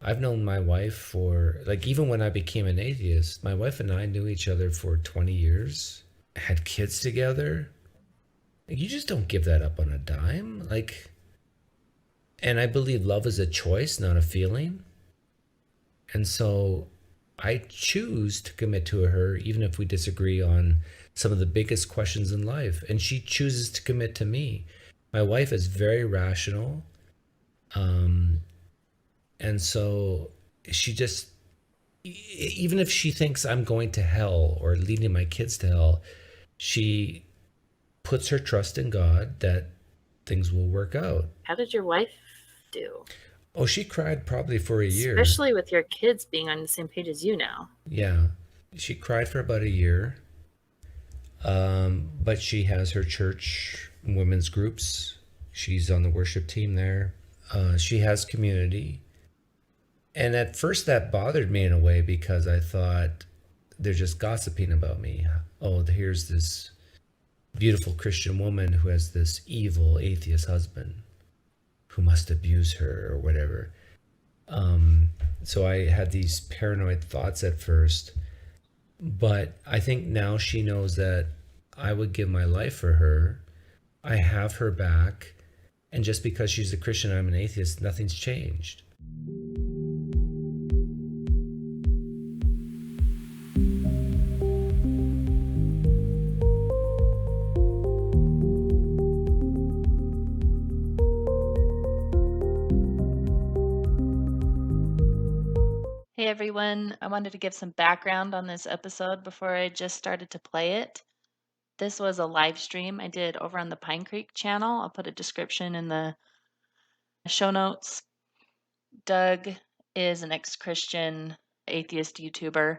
I've known my wife for, like, even when I became an atheist, my wife and I knew each other for 20 years, had kids together. Like, you just don't give that up on a dime. Like, and I believe love is a choice, not a feeling. And so I choose to commit to her, even if we disagree on some of the biggest questions in life. And she chooses to commit to me. My wife is very rational. And so she just, even if she thinks I'm going to hell or leading my kids to hell, she puts her trust in God that things will work out. How did your wife do? Oh, she cried probably for a year. Especially with your kids being on the same page as you now. Yeah. She cried for about a year. But she has her church women's groups. She's on the worship team there. She has community. And at first that bothered me in a way because I thought they're just gossiping about me. Oh, here's this beautiful Christian woman who has this evil atheist husband who must abuse her or whatever. So I had these paranoid thoughts at first, but I think now she knows that I would give my life for her. I have her back. And just because she's a Christian, I'm an atheist, nothing's changed. Hey everyone, I wanted to give some background on this episode before I just started to play it. This was a live stream I did over on the Pinecreek channel. I'll put a description in the show notes. Doug is an ex-Christian atheist YouTuber.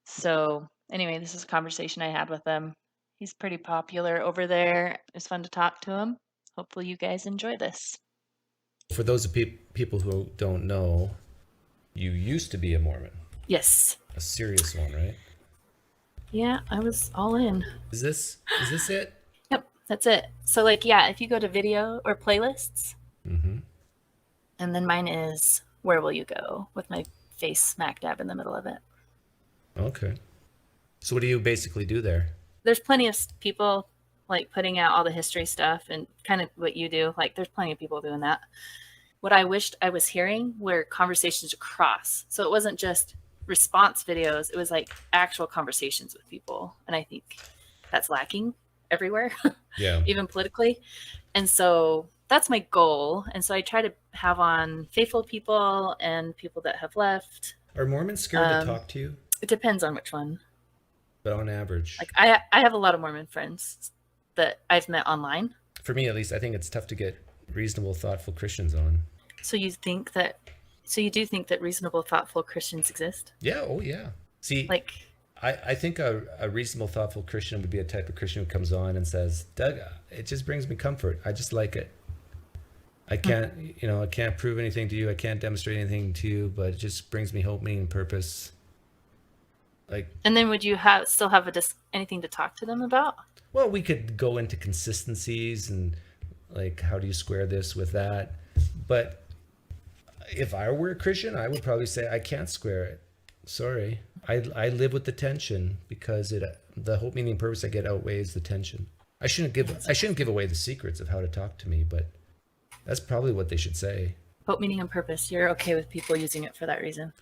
So anyway, this is a conversation I had with him. He's pretty popular over there. It was fun to talk to him. Hopefully you guys enjoy this. For those of people who don't know, you used to be a Mormon. Yes. A serious one, right? Yeah, I was all in. Is this it? Yep, that's it. So like, yeah, if you go to video or playlists, Mm-hmm. and then mine is Where Will You Go? With my face smack dab in the middle of it. Okay. So what do you basically do there? There's plenty of people like putting out all the history stuff and kind of what you do. Like there's plenty of people doing that. What I wished I was hearing were conversations across. So it wasn't just response videos. It was like actual conversations with people. And I think that's lacking everywhere, Yeah. even politically. And so that's my goal. And so I try to have on faithful people and people that have left. Are Mormons scared to talk to you? It depends on which one. But on average. Like I have a lot of Mormon friends that I've met online. For me, at least, I think it's tough to get reasonable, thoughtful Christians on. So you do think that reasonable, thoughtful Christians exist? Yeah. Oh, yeah. See, Like, I think a reasonable, thoughtful Christian would be a type of Christian who comes on and says, Doug, it just brings me comfort. I just like it. I can't, I can't prove anything to you. I can't demonstrate anything to you, but it just brings me hope, meaning, and purpose. Like, and then would you still have anything to talk to them about? well, we could go into consistencies and like, how do you square this with that? But if I were a Christian, I would probably say I can't square it. Sorry. I live with the tension because the hope, meaning, and purpose I get outweighs the tension. I shouldn't give away the secrets of how to talk to me, but that's probably what they should say. Hope, meaning, and purpose. You're okay with people using it for that reason?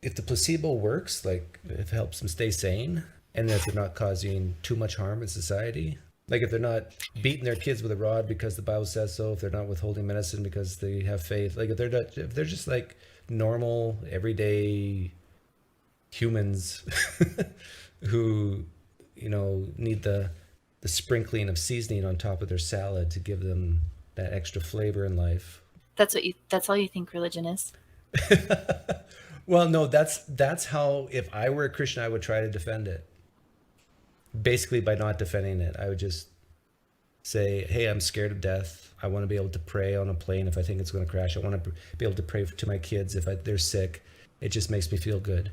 If the placebo works, like if it helps them stay sane, and if they're not causing too much harm in society, like if they're not beating their kids with a rod because the Bible says so, if they're not withholding medicine because they have faith, like if they're just like normal, everyday humans who, need the sprinkling of seasoning on top of their salad to give them that extra flavor in life. That's all you think religion is? Well, no, that's how, if I were a Christian, I would try to defend it. Basically, by not defending it, I would just say, hey, I'm scared of death. I want to be able to pray on a plane if I think it's going to crash. I want to be able to pray to my kids if they're sick. It just makes me feel good.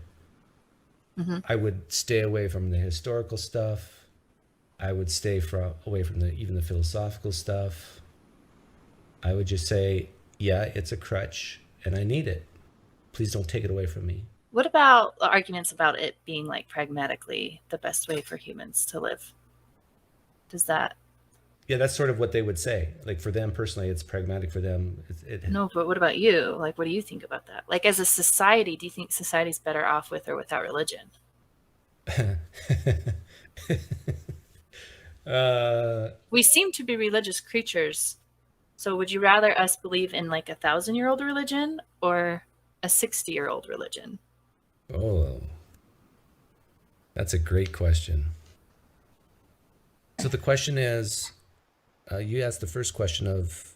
Mm-hmm. I would stay away from the historical stuff. I would stay away from even the philosophical stuff. I would just say, yeah, it's a crutch and I need it. Please don't take it away from me. What about the arguments about it being like pragmatically the best way for humans to live? Does that? Yeah, that's sort of what they would say. Like for them personally, it's pragmatic for them. No, but what about you? Like, what do you think about that? Like, as a society, do you think society's better off with or without religion? We seem to be religious creatures. So would you rather us believe in like 1,000-year-old religion or a 60-year-old religion? Oh, that's a great question. So the question is, you asked the first question of,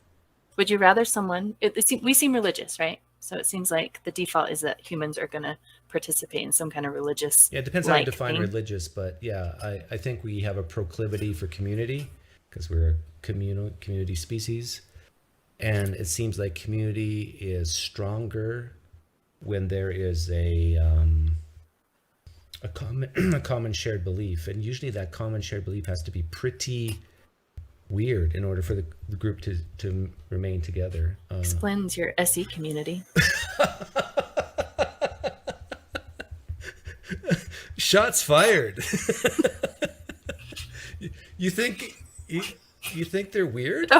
Would you rather someone, we seem religious, right? So it seems like the default is that humans are going to participate in some kind of religious. yeah, it depends how you like define thing. religious, but yeah, I think we have a proclivity for community because we're a community species. And it seems like community is stronger when there is a common shared belief. And usually that common shared belief has to be pretty weird in order for the group to remain together. Explains your SE community. Shots fired. You think they're weird?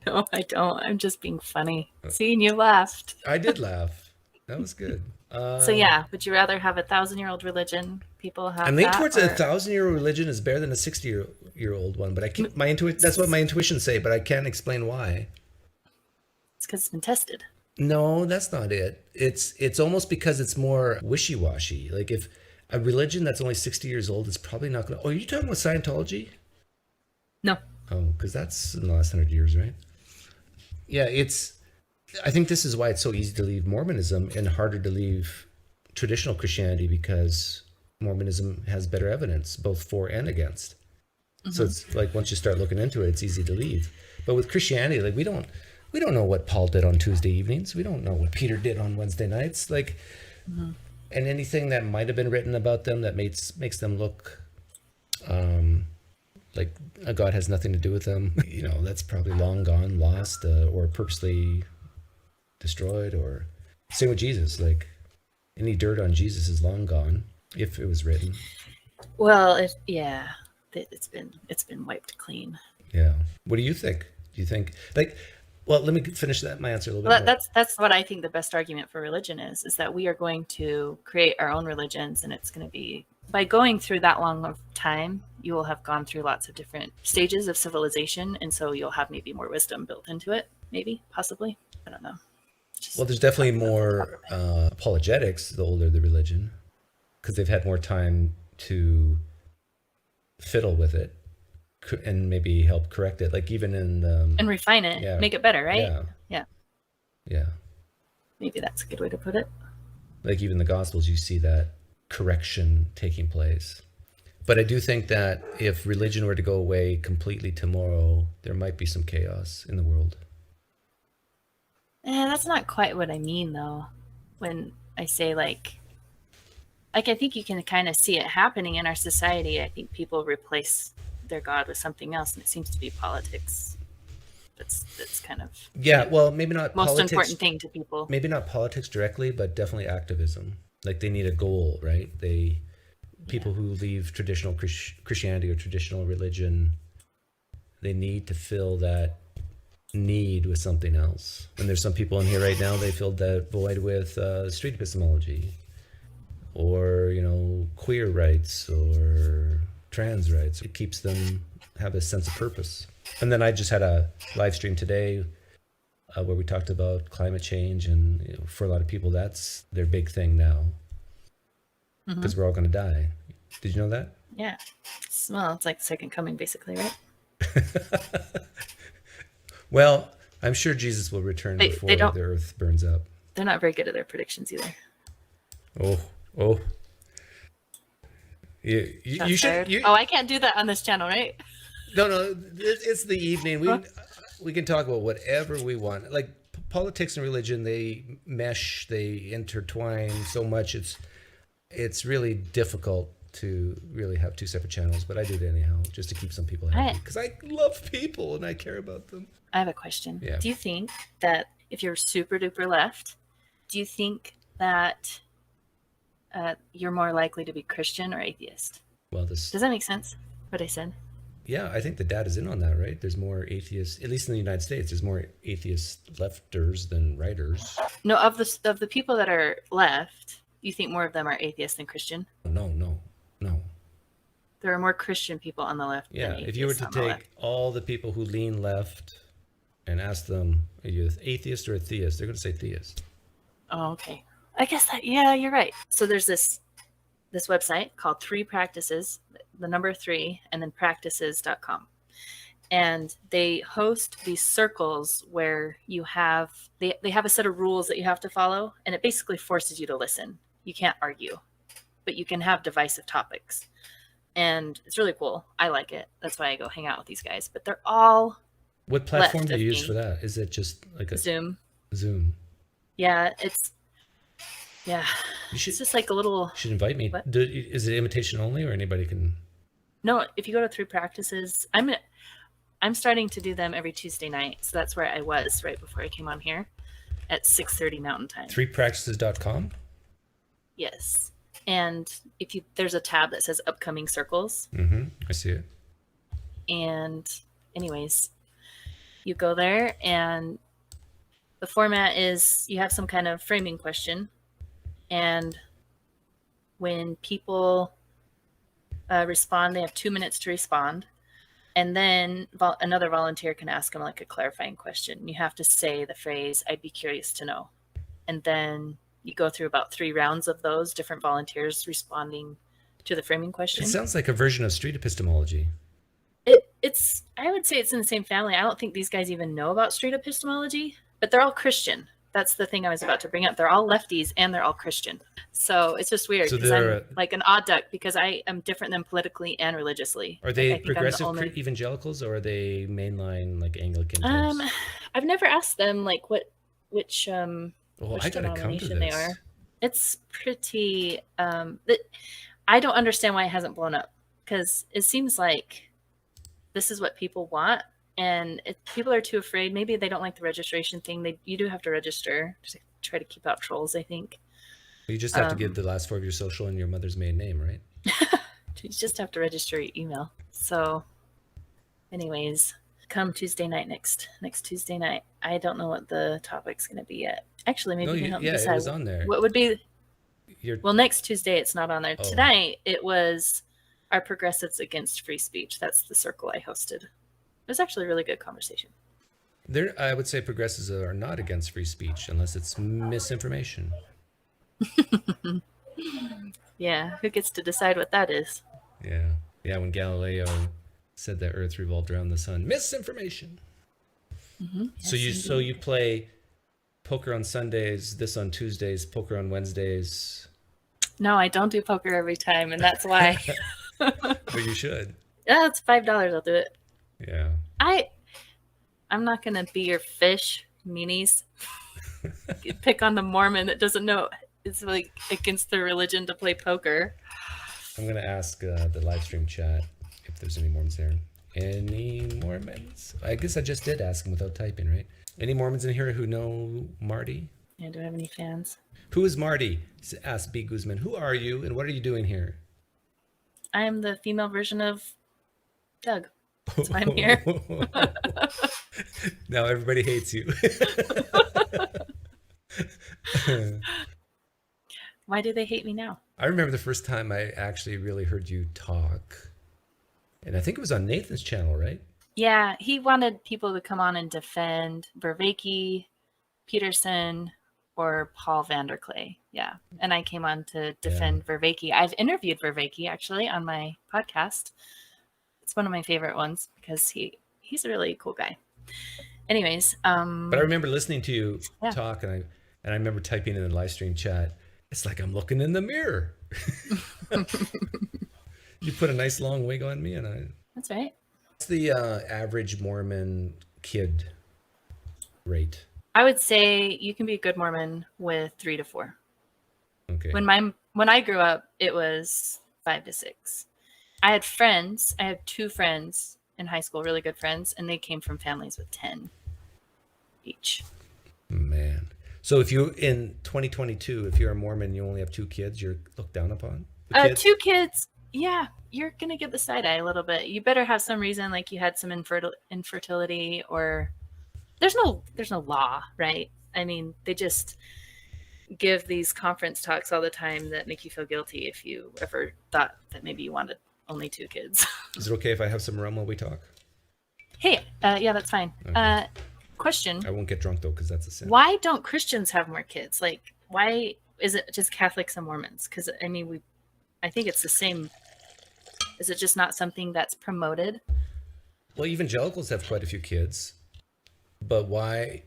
No, I don't. I'm just being funny. Seeing you laughed. I did laugh. That was good. So yeah, would you rather have 1,000-year-old religion? People have. I lean that, towards or... 1,000-year-old religion is better than a 60-year-old one, but I can't, that's what my intuitions say, but I can't explain why. It's because it's been tested. No, that's not it. It's almost because it's more wishy-washy. Like if a religion that's only 60 years old is probably not going to. Oh, are you talking about Scientology? No. Oh, because that's in the last 100 years, right? Yeah, I think this is why it's so easy to leave Mormonism and harder to leave traditional Christianity, because Mormonism has better evidence, both for and against. Mm-hmm. So it's like once you start looking into it, it's easy to leave. But with Christianity, like we don't know what Paul did on Tuesday evenings. We don't know what Peter did on Wednesday nights. Like, and anything that might have been written about them that makes them look like a God has nothing to do with them, that's probably long gone, lost, or purposely destroyed. Or same with Jesus, like any dirt on Jesus is long gone if it was written. Well, it's been wiped clean. Yeah. What do you think? Do you think well, let me finish my answer a little bit more. That's what I think the best argument for religion is that we are going to create our own religions, and it's going to be, by going through that long of time, you will have gone through lots of different stages of civilization, and so you'll have maybe more wisdom built into it, maybe, possibly. I don't know. Well, there's definitely more apologetics the older the religion, because they've had more time to fiddle with it and maybe help correct it, like even in and refine it, make it better, right? Yeah. Maybe that's a good way to put it. Like even the Gospels, you see that correction taking place. But I do think that if religion were to go away completely tomorrow, there might be some chaos in the world. That's not quite what I mean, though. When I say like I think you can kind of see it happening in our society. I think people replace their God with something else, and it seems to be politics. That's kind of well, maybe not most politics, important thing to people. Maybe not politics directly, but definitely activism. Like they need a goal, right? People who leave traditional Christianity or traditional religion, they need to fill that need with something else. And there's some people in here right now, they filled that void with street epistemology, or queer rights or trans rights. It keeps them have a sense of purpose. And then I just had a live stream today where we talked about climate change, and for a lot of people that's their big thing now, because we're all going to die. Did you know that? Yeah. Well, it's like the second coming, basically, right? Well, I'm sure Jesus will return before the earth burns up. They're not very good at their predictions either. Oh. You should. I can't do that on this channel, right? No, it's the evening. We can talk about whatever we want. Like politics and religion, they mesh, they intertwine so much. It's really difficult to really have two separate channels, but I do it anyhow, just to keep some people happy, because I love people and I care about them. I have a question. Yeah. Do you think that if you're super duper left, do you think that you're more likely to be Christian or atheist. Well, Does that make sense, what I said? yeah, I think the data's in on that, right? There's more atheists, at least in the United States, there's more atheist lefters than righters. No, of the people that are left, you think more of them are atheist than Christian? No. There are more Christian people on the left Yeah, than if you were to atheists on the left. take all the people who lean left and ask them, are you an atheist or a theist? They're going to say theist. Oh, okay. I guess that, yeah, you're right. So there's this website called 3 Practices, the number 3, and then practices.com. And they host these circles where you have, they have a set of rules that you have to follow, and it basically forces you to listen. You can't argue, but you can have divisive topics. And it's really cool. I like it. That's why I go hang out with these guys. But they're all What platform left do of you use me. for that? Is it just like a Zoom. Zoom? Yeah, You it's should, just like a little. should invite me. What? Is it invitation only or anybody can? No, if you go to 3 Practices, I'm starting to do them every Tuesday night. So that's where I was right before I came on here at 6:30 Mountain Time. 3practices.com? Yes. And there's a tab that says upcoming circles. Mm-hmm. I see it. And anyways, you go there and the format is you have some kind of framing question. And when people respond, they have 2 minutes to respond. And then another volunteer can ask them like a clarifying question. You have to say the phrase, I'd be curious to know. And then you go through about 3 rounds of those different volunteers responding to the framing question. It sounds like a version of street epistemology. I would say it's in the same family. I don't think these guys even know about street epistemology, but they're all Christian. That's the thing I was about to bring up. They're all lefties and they're all Christian. So it's just weird So because they're I'm like an odd duck because I am different them politically and religiously. Are Like, they I think I'm the progressive only- evangelicals or are they mainline like Anglican types? I've never asked them like which I gotta come to denomination they this. are. It's pretty I don't understand why it hasn't blown up because it seems like this is what people want, and people are too afraid. Maybe they don't like the registration thing. You do have to register to try to keep out trolls, I think. You just have to give the last 4 of your social and your mother's maiden name, right? You just have to register your email. So anyways, come Tuesday night next Tuesday night. I don't know what the topic's going to be yet. Actually, maybe you can help me yeah, decide. it was on there. What would be You're, Well, next Tuesday it's not on there. Oh. Tonight it was Are Progressives Against Free Speech? That's the circle I hosted. It was actually a really good conversation. I would say progressives are not against free speech unless it's misinformation. Yeah, who gets to decide what that is? Yeah. When Galileo said that Earth revolved around the sun, misinformation. So you play poker on Sundays, this on Tuesdays, poker on Wednesdays. No, I don't do poker every time, and that's why. But you should. Yeah, it's $5. I'll do it. Yeah. I'm not gonna be your fish, meanies. You pick on the Mormon that doesn't know it's like against their religion to play poker. I'm gonna ask the live stream chat if there's any Mormons there. Any Mormons? I guess I just did ask them without typing, right? Any Mormons in here who know Marti? Yeah, do I have any fans? Who is Marti? Asked B. Guzman. Who are you and what are you doing here? I am the female version of Doug. That's why I'm here. Now everybody hates you. Why do they hate me now? I remember the first time I actually really heard you talk. And I think it was on Nathan's channel, right? Yeah, he wanted people to come on and defend Vervaeke, Peterson, or Paul Vanderklay. Yeah. And I came on to defend Vervaeke. I've interviewed Vervaeke actually on my podcast. It's one of my favorite ones because he's a really cool guy. Anyways, But I remember listening to you Yeah. talk and I remember typing in the live stream chat, it's like I'm looking in the mirror. You put a nice long wig on me and that's right. what's the average Mormon kid rate? I would say you can be a good Mormon with 3 to 4. Okay. When I grew up, it was 5 to 6. I had 2 friends in high school, really good friends, and they came from families with 10 each. Man. So if you in 2022, if you're a Mormon, you only have 2 kids, you're looked down upon. The kids? 2 kids, yeah, you're gonna get the side eye a little bit. You better have some reason, like you had some infertility, or there's no law, right? I mean, they just give these conference talks all the time that make you feel guilty if you ever thought that maybe you wanted only 2 kids. Is it okay if I have some rum while we talk? Hey, yeah, that's fine. Okay. Question. I won't get drunk though, because that's a sin. Why don't Christians have more kids? Like, why is it just Catholics and Mormons? Because I mean, I think it's the same. Is it just not something that's promoted? Well, evangelicals have quite a few kids, but why?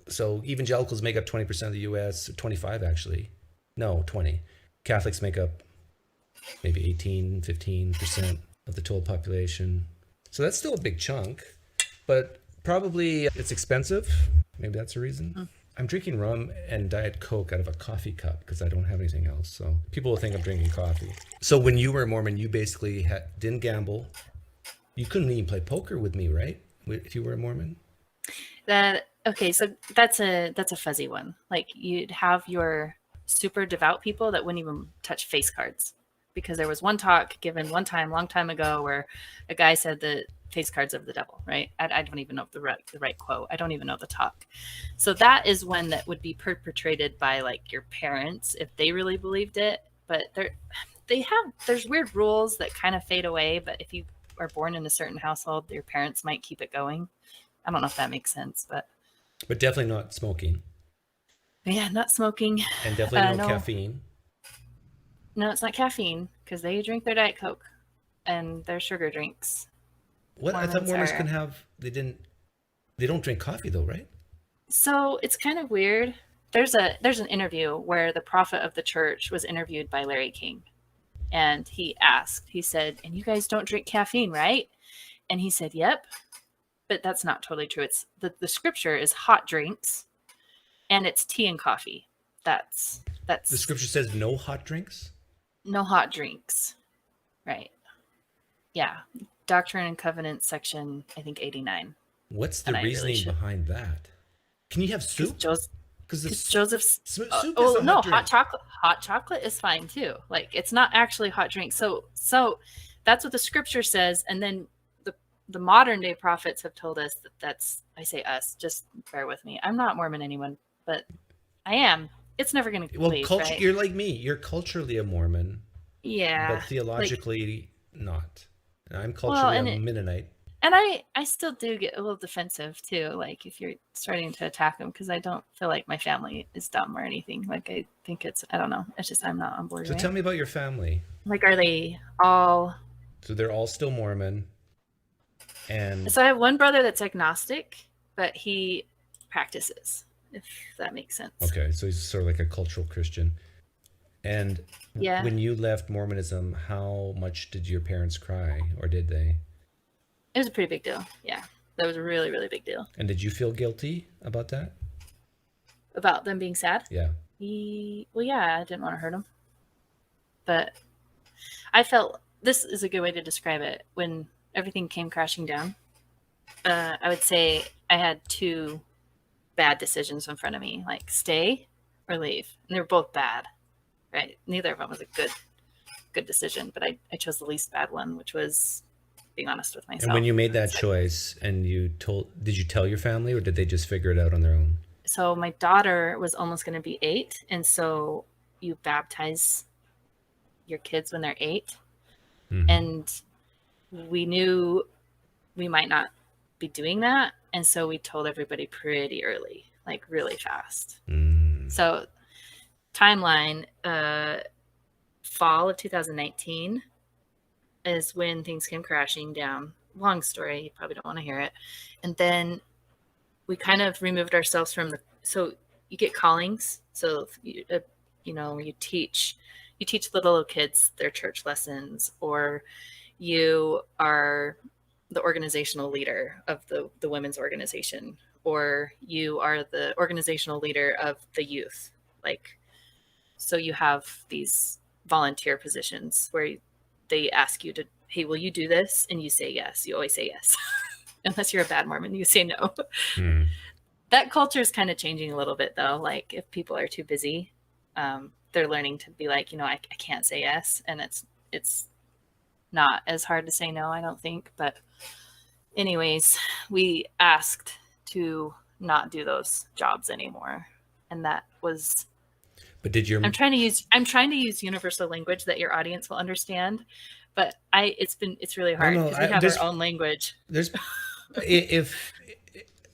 So evangelicals make up 20% of the U.S., 25 actually. No, 20. Catholics make up maybe 18, 15% of the total population. So that's still a big chunk, but probably it's expensive. Maybe that's a reason. I'm drinking rum and Diet Coke out of a coffee cup because I don't have anything else. So people will think I'm drinking coffee. So when you were a Mormon, you basically didn't gamble. You couldn't even play poker with me, right? If you were a Mormon? Okay, so that's a fuzzy one. Like, you'd have your super devout people that wouldn't even touch face cards, because there was one talk given one time, long time ago, where a guy said that face cards are the devil, right? I don't even know the right quote. I don't even know the talk. So that is one that would be perpetrated by like your parents if they really believed it. But there's weird rules that kind of fade away. But if you are born in a certain household, your parents might keep it going. I don't know if that makes sense, but definitely not smoking. Yeah, not smoking. And definitely no no. caffeine. No, it's not caffeine, because they drink their Diet Coke and their sugar drinks. What? I thought Mormons can have, they don't drink coffee though, right? So it's kind of weird. There's an interview where the prophet of the church was interviewed by Larry King. And he said, and you guys don't drink caffeine, right? And he said, yep. But that's not totally true. It's the scripture is hot drinks, and it's tea and coffee. That's the scripture says no hot drinks? No hot drinks. Right. Yeah. Doctrine and Covenants section, I think 89. What's the reasoning behind that? Can you have soup? Because Joseph's soup hot chocolate is fine too. Like, it's not actually hot drink. So that's what the scripture says, and then the modern day prophets have told us I say us, just bear with me. I'm not Mormon anyone, but I am. It's never going to leave, right? You're like me. You're culturally a Mormon. Yeah. But theologically not. I'm culturally a Mennonite. And I still do get a little defensive too, like if you're starting to attack them, because I don't feel like my family is dumb or anything. Like, I think I don't know. It's just I'm not on board. So tell me about your family. Like, are they all? So they're all still Mormon. And so I have one brother that's agnostic, but he practices, if that makes sense. Okay, so he's sort of like a cultural Christian. And when you left Mormonism, how much did your parents cry, or did they? It was a pretty big deal. Yeah, that was a really, really big deal. And did you feel guilty about that? About them being sad? Yeah. Yeah, I didn't want to hurt them. But I felt, this is a good way to describe it, when everything came crashing down, I would say I had 2 bad decisions in front of me, like stay or leave. And they were both bad, right? Neither of them was a good decision, but I chose the least bad one, which was being honest with myself. And when you made that choice and did you tell your family, or did they just figure it out on their own? So my daughter was almost going to be 8. And so you baptize your kids when they're 8. Mm-hmm. And we knew we might not be doing that. And so we told everybody pretty early, like really fast. So timeline, fall of 2019 is when things came crashing down. Long story. You probably don't want to hear it. And then we kind of removed ourselves from so you get callings. So, you teach little kids their church lessons, or you are the organizational leader of the women's organization, or you are the organizational leader of the youth. Like, so you have these volunteer positions where they ask you to, hey, will you do this? And you say yes. You always say yes. Unless you're a bad Mormon, you say no. That culture is kind of changing a little bit, though. Like, if people are too busy, they're learning to be like, I can't say yes, and it's not as hard to say no, I don't think. But anyways, we asked to not do those jobs anymore, and that was. But did your I'm trying to use universal language that your audience will understand, but it's really hard because we have our own language. There's if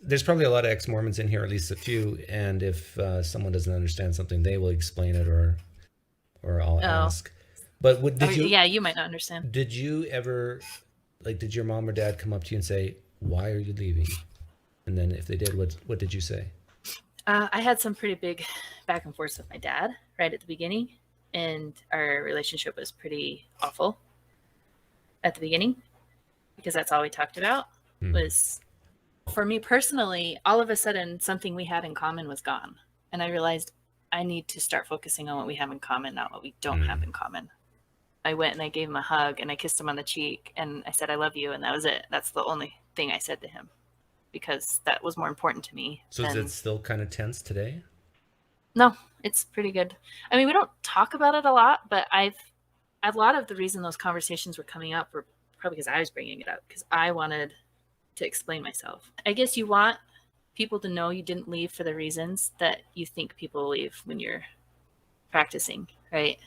there's probably a lot of ex-Mormons in here, at least a few, and if someone doesn't understand something, they will explain it, or I'll ask. But you might not understand. Did you ever, did your mom or dad come up to you and say, "Why are you leaving?" And then if they did, what did you say? I had some pretty big back and forth with my dad right at the beginning, and our relationship was pretty awful at the beginning because that's all we talked about was, for me personally, all of a sudden something we had in common was gone. And I realized I need to start focusing on what we have in common, not what we don't have in common. I went and I gave him a hug and I kissed him on the cheek and I said, "I love you." And that was it. That's the only thing I said to him, because that was more important to me. So is it still kind of tense today? No, it's pretty good. I mean, we don't talk about it a lot, but a lot of the reason those conversations were coming up were probably because I was bringing it up, because I wanted to explain myself. I guess you want people to know you didn't leave for the reasons that you think people leave when you're practicing, right?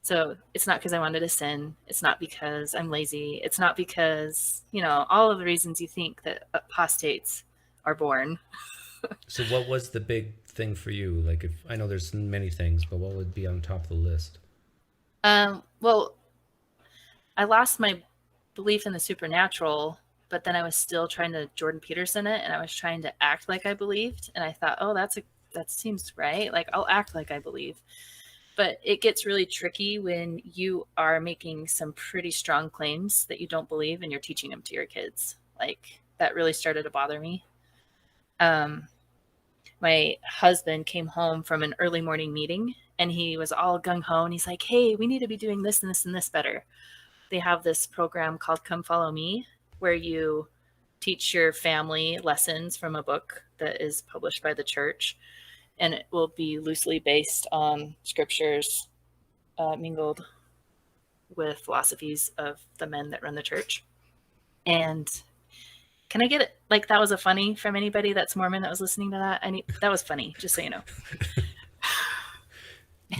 So it's not because I wanted to sin. It's not because I'm lazy. It's not because, all of the reasons you think that apostates are born. So what was the big thing for you? If I know there's many things, but what would be on top of the list? Well, I lost my belief in the supernatural, but then I was still trying to Jordan Peterson it, and I was trying to act like I believed. And I thought, oh, that seems right. I'll act like I believe. But it gets really tricky when you are making some pretty strong claims that you don't believe and you're teaching them to your kids. That really started to bother me. My husband came home from an early morning meeting and he was all gung-ho and he's like, "Hey, we need to be doing this and this and this better." They have this program called Come Follow Me, where you teach your family lessons from a book that is published by the church. And it will be loosely based on scriptures mingled with philosophies of the men that run the church. And can I get it? That was a funny from anybody that's Mormon that was listening to that? That was funny, just so you know.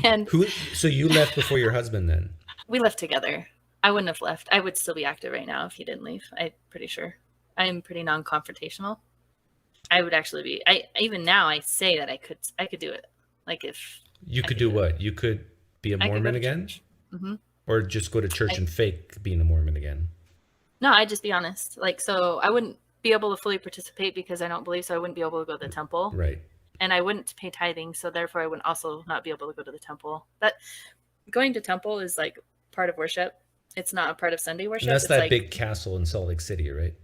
And so you left before your husband then? We left together. I wouldn't have left. I would still be active right now if he didn't leave. I'm pretty sure. I am pretty non-confrontational. I would actually be. Even now I say that I could do it. If you could do what? You could be a Mormon again? Mm-hmm. Or just go to church and fake being a Mormon again? No, I'd just be honest. So I wouldn't be able to fully participate because I don't believe, so I wouldn't be able to go to the temple. Right. And I wouldn't pay tithing, so therefore I wouldn't also not be able to go to the temple. That going to temple is part of worship. It's not a part of Sunday worship. And that's that big castle in Salt Lake City, right?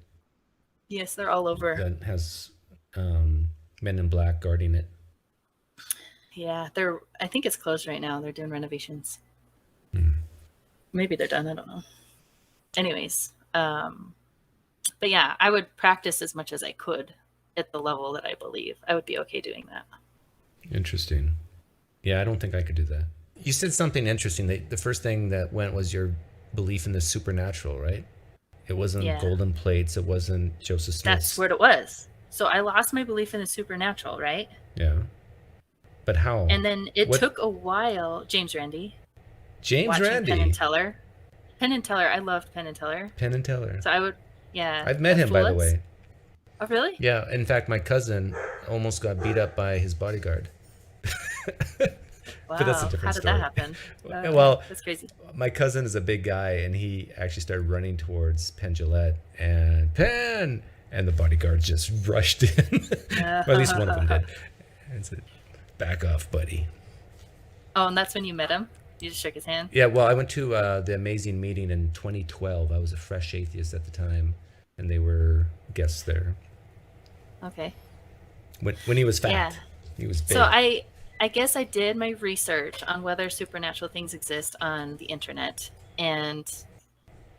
Yes, they're all over. That has men in black guarding it. Yeah, I think it's closed right now. They're doing renovations. Maybe they're done. I don't know. Anyways, but yeah, I would practice as much as I could at the level that I believe. I would be okay doing that. Interesting. Yeah, I don't think I could do that. You said something interesting. The first thing that went was your belief in the supernatural, right? It wasn't golden plates. It wasn't Joseph Smith. That's what it was. So I lost my belief in the supernatural, right? Yeah. But how? And then it took a while. James Randi. James Randi. Penn and Teller. Penn and Teller. I loved Penn and Teller. Penn and Teller. So I would, I've met him, by the way. Oh, really? Yeah. In fact, my cousin almost got beat up by his bodyguard. Wow. But that's a different story. How did that happen? Well, that's crazy. My cousin is a big guy, and he actually started running towards Penn Jillette, and Penn, and the bodyguard just rushed in. Or at least one of them did. And said, "Back off, buddy." Oh, and that's when you met him? You just shook his hand? Yeah, well, I went to the Amazing Meeting in 2012. I was a fresh atheist at the time, and they were guests there. Okay. When he was fat. Yeah. He was big. So I guess I did my research on whether supernatural things exist on the internet, and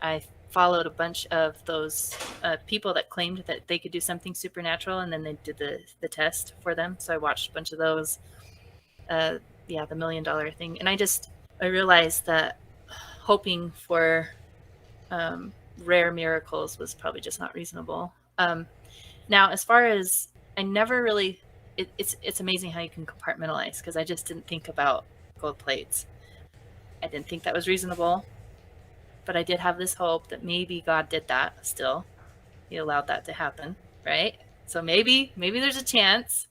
I followed a bunch of those people that claimed that they could do something supernatural, and then they did the test for them. So I watched a bunch of those. The $1 million thing, and I realized that hoping for rare miracles was probably just not reasonable. Now, as far as I never really, it's amazing how you can compartmentalize, because I just didn't think about gold plates. I didn't think that was reasonable, but I did have this hope that maybe God did that still. He allowed that to happen, right? So maybe there's a chance.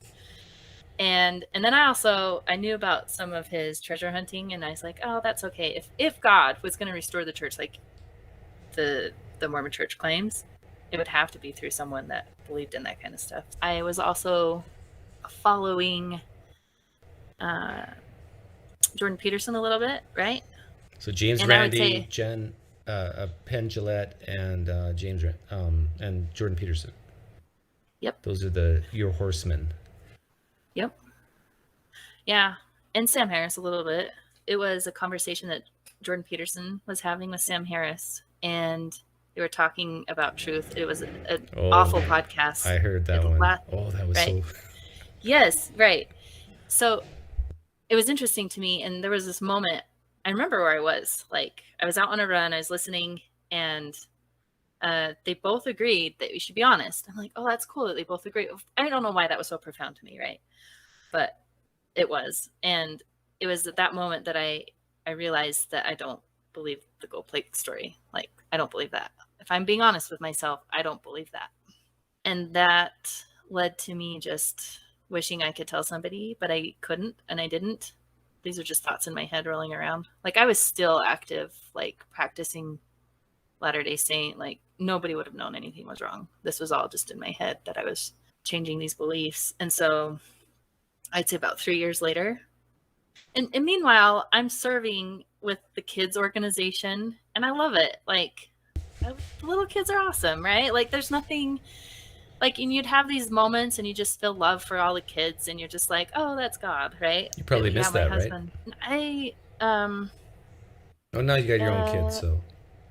And then I knew about some of his treasure hunting, and I was like, oh, that's okay. If God was going to restore the church, like the Mormon church claims, it would have to be through someone that believed in that kind of stuff. I was also following Jordan Peterson a little bit, right? So James And Randi, Jen, Penn Jillette, and and Jordan Peterson. Yep. Those are your horsemen. Yep. Yeah. And Sam Harris a little bit. It was a conversation that Jordan Peterson was having with Sam Harris, and they were talking about truth. It was an awful podcast. I heard that one. That was right? so... Yes, right. So it was interesting to me, and there was this moment, I remember where I was. Like, I was out on a run, I was listening, and they both agreed that we should be honest. I'm like, oh, that's cool that they both agree. I don't know why that was so profound to me, right? But it was. And it was at that moment that I realized that I don't believe the gold plate story. Like, I don't believe that. If I'm being honest with myself, I don't believe that. And that led to me just wishing I could tell somebody, but I couldn't, and I didn't. These are just thoughts in my head rolling around. Like, I was still active, like practicing Latter-day Saint. Like, nobody would have known anything was wrong. This was all just in my head that I was changing these beliefs. And so I'd say about 3 years later. And meanwhile, I'm serving with the kids organization, and I love it. Like, the little kids are awesome, right? Like, there's nothing like, and you'd have these moments and you just feel love for all the kids, and you're just like, oh, that's God, right? You probably missed that, right? Oh, now you got your own kids, so.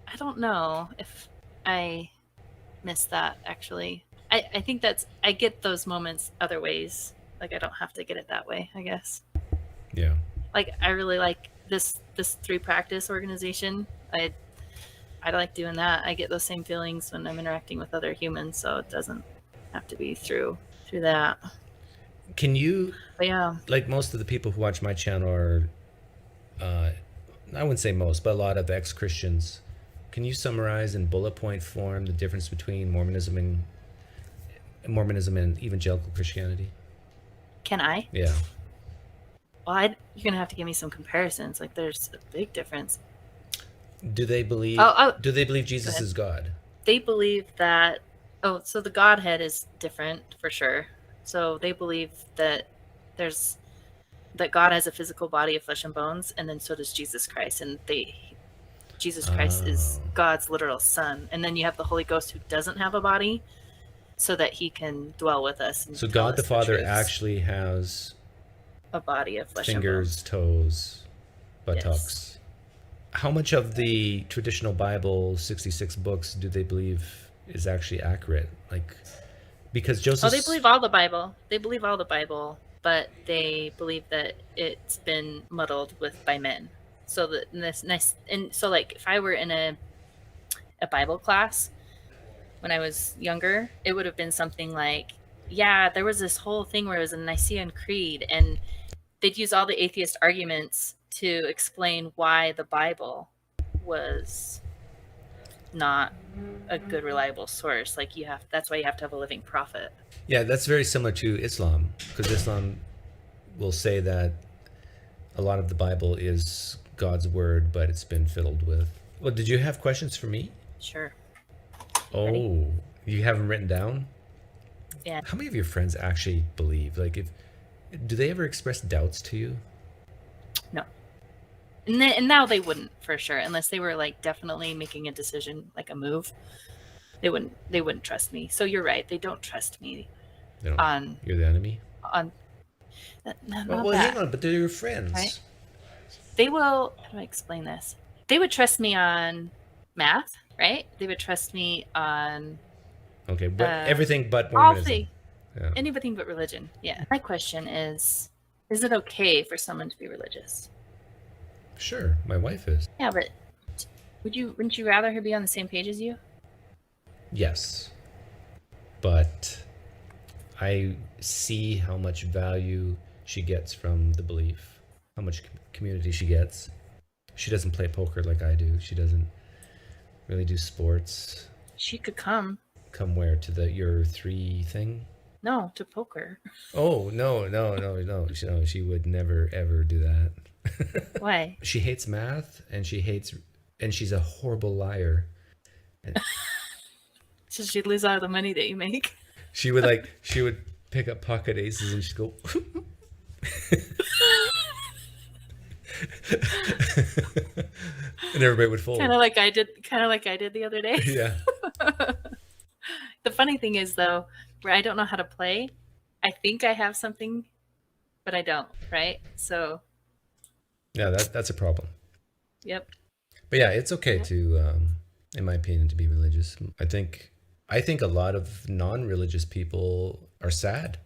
I don't know if I missed that, actually. I think I get those moments other ways. Like, I don't have to get it that way, I guess. Yeah. Like, I really like this 3-practice organization. I like doing that. I get those same feelings when I'm interacting with other humans, so it doesn't have to be through that. Can you, but yeah, like most of the people who watch my channel are, I wouldn't say most, but a lot of ex-Christians, can you summarize in bullet point form the difference between Mormonism and evangelical Christianity? Can I? Yeah. Well, you're gonna have to give me some comparisons. Like, there's a big difference. Do they believe? Do they believe Jesus is God? They believe that. So the Godhead is different for sure. So they believe that that God has a physical body of flesh and bones, and then so does Jesus Christ, and Jesus Christ is God's literal son. And then you have the Holy Ghost, who doesn't have a body, so that he can dwell with us. And so God the Father actually has a body of flesh fingers, and bones. toes, buttocks. Yes. How much of the traditional Bible, 66 books, do they believe is actually accurate? Like, because Joseph... they believe all the Bible. They believe all the Bible, but they believe that it's been muddled by men. So like, if I were in a Bible class when I was younger, it would have been something like, yeah, there was this whole thing where it was a Nicene Creed, and they'd use all the atheist arguments to explain why the Bible was not a good, reliable source. Like, that's why you have to have a living prophet. Yeah, that's very similar to Islam, because Islam will say that a lot of the Bible is God's word, but it's been fiddled with. Well, did you have questions for me? Sure. Ready? You have them written down? Yeah. How many of your friends actually believe? Like, do they ever express doubts to you? No. And now they wouldn't, for sure, unless they were like definitely making a decision, like a move. They wouldn't trust me. So you're right. They don't trust me. You're the enemy? Well, hang on, but they're your friends. Right? They will, how do I explain this? They would trust me on math. right? They would trust me on Okay, but everything but all Mormonism. Yeah. anything but religion. Yeah. My question is it okay for someone to be religious? Sure, my wife is. Yeah, but wouldn't you rather her be on the same page as you? Yes. But I see how much value she gets from the belief, how much community she gets. She doesn't play poker like I do. She doesn't really do sports. She could come. Come where? To your 3 thing? No, to poker. Oh, no. She would never, ever do that. Why? She hates math, and she's a horrible liar. So she'd lose all the money that you make. She would pick up pocket aces and she'd go and everybody would fold. Kind of like I did the other day. Yeah. The funny thing is, though, where I don't know how to play, I think I have something, but I don't, right? So Yeah, that's a problem. Yep. But yeah, it's okay to in my opinion, to be religious. I think a lot of non-religious people are sad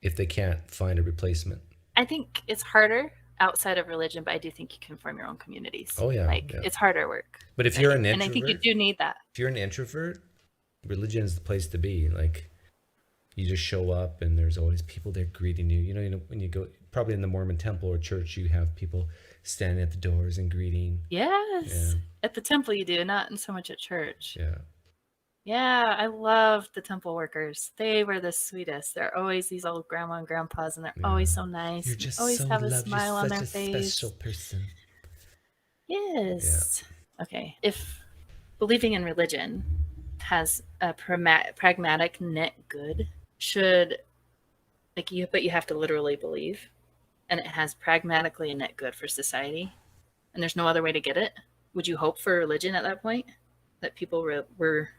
if they can't find a replacement. I think it's harder outside of religion, but I do think you can form your own communities. Oh yeah, it's harder work. But if you're an introvert, and I think you do need that. If you're an introvert, religion is the place to be. Like, you just show up and there's always people there greeting you. You know, when you go, probably in the Mormon temple or church, you have people standing at the doors and greeting. Yes. Yeah. At the temple you do, not in so much at church. Yeah. Yeah, I love the temple workers. They were the sweetest. They're always these old grandma and grandpas, and they're always so nice. You're just always so have a loved. smile You're on such their a face. special person. Yes. Yeah. Okay. If believing in religion has a pragmatic net good, but you have to literally believe, and it has pragmatically a net good for society, and there's no other way to get it, would you hope for religion at that point? That people were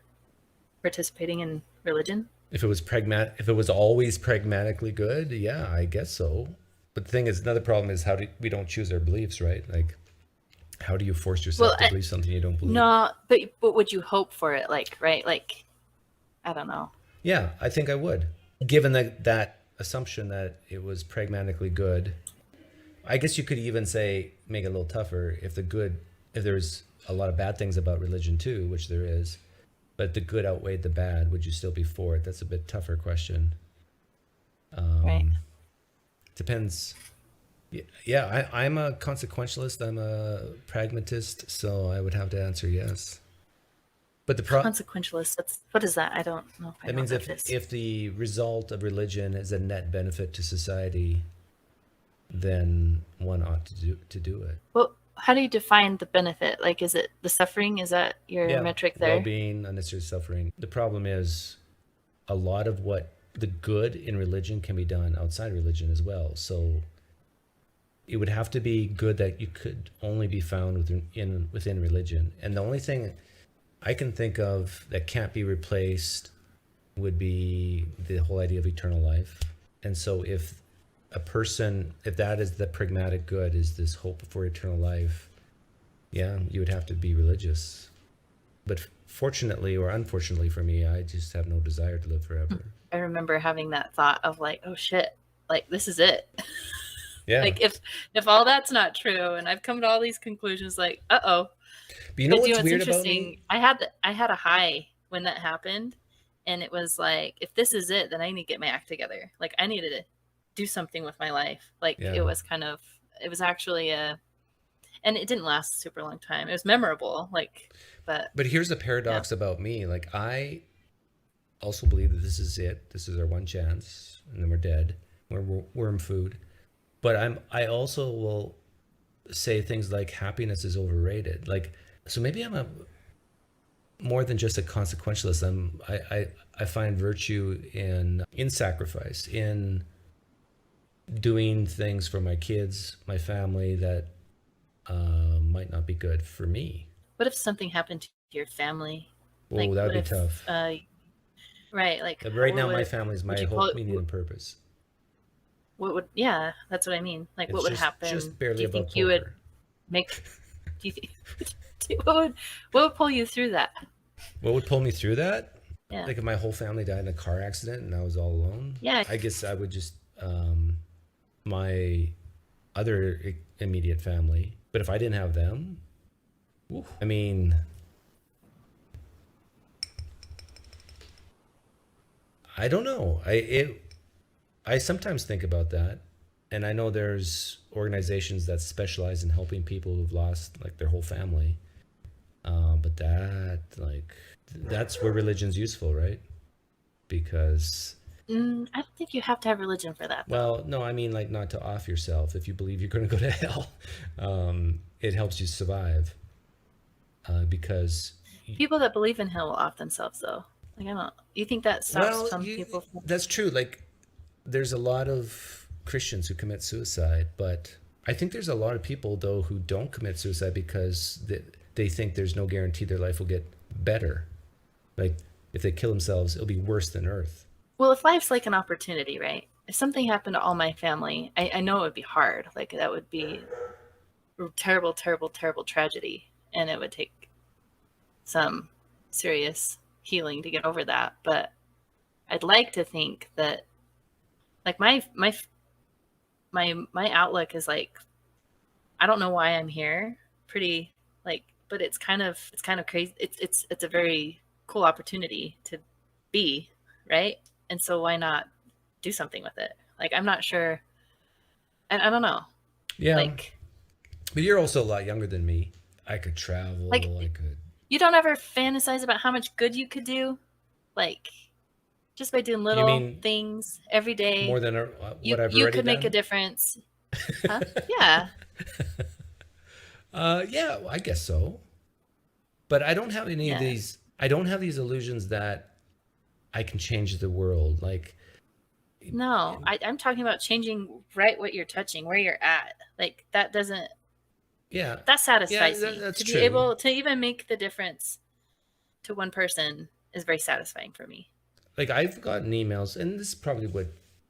participating in religion? If it was always pragmatically good, yeah, I guess so. But the thing is, another problem is we don't choose our beliefs, right? Like, how do you force yourself to believe something you don't believe? No, but would you hope for it? Like, right? Like, I don't know. Yeah, I think I would. Given that assumption that it was pragmatically good, I guess you could even make it a little tougher if there's a lot of bad things about religion too, which there is, but the good outweighed the bad, would you still be for it? That's a bit tougher question. Right. Depends. Yeah, I'm a consequentialist. I'm a pragmatist, so I would have to answer yes. But consequentialist, what is that? I don't know. That means if the result of religion is a net benefit to society, then one ought to do it. Well, how do you define the benefit? Like, is it the suffering? Is that your metric there? Well-being, unnecessary suffering. The problem is a lot of what the good in religion can be done outside religion as well. So it would have to be good that you could only be found within religion. And the only thing I can think of that can't be replaced would be the whole idea of eternal life. And so if that is the pragmatic good, is this hope for eternal life, yeah, you would have to be religious. But fortunately or unfortunately for me, I just have no desire to live forever. I remember having that thought of like, oh shit, like this is it. Yeah. Like if all that's not true, and I've come to all these conclusions, like, uh-oh. But you know what's weird about me? I had a high when that happened, and it was like, if this is it, then I need to get my act together. Like, I needed to do something with my life. Like, it was actually and it didn't last a super long time. It was memorable, but here's the paradox about me. Like, I also believe that this is it. This is our one chance, and then we're dead. We're worm food. But I also will say things like happiness is overrated. Like, so maybe I'm more than just a consequentialist. I find virtue in sacrifice, in doing things for my kids, my family that might not be good for me. What if something happened to your family? Well, that would be tough. Right, like right now, my family is my whole meaning and purpose. That's what I mean. Like, what would happen? Just barely above poker. You would make? Do you think? what would pull you through that? What would pull me through that? Yeah. Like if my whole family died in a car accident and I was all alone. Yeah. I guess I would just my other immediate family. But if I didn't have them, I mean, I don't know. I sometimes think about that, and I know there's organizations that specialize in helping people who've lost like their whole family. But that's where religion's useful, right? Because I don't think you have to have religion for that. well, no, I mean like not to off yourself. If you believe you're going to go to hell, it helps you survive. Because People that believe in hell will off themselves, though. Like, I don't. You think that stops some people from? that's true. Like there's a lot of Christians who commit suicide, but I think there's a lot of people though who don't commit suicide because they think there's no guarantee their life will get better. Like if they kill themselves, it'll be worse than Earth. Well, if life's like an opportunity, right? If something happened to all my family, I know it would be hard. Like that would be a terrible, terrible, terrible tragedy, and it would take some serious healing to get over that. But I'd like to think that, like my outlook is like, I don't know why I'm here. Pretty like, but it's kind of crazy. It's a very cool opportunity to be, right? And so why not do something with it? Like, I'm not sure. And I don't know. Yeah. Like, but you're also a lot younger than me. I could travel. Like- I could. you don't ever fantasize about how much good you could do? Like, just by doing little mean things every day. More than you, what I've you already could make a done? difference. Huh? Yeah. Yeah, I guess so. But I don't have any of Yeah. these. I don't have these illusions that I can change the world. Like, No, I'm talking about changing right what you're touching, where you're at. Like, that doesn't, yeah, that satisfies Yeah, me. that's To true. be able to even make the difference to one person is very satisfying for me. like I've gotten emails, and this probably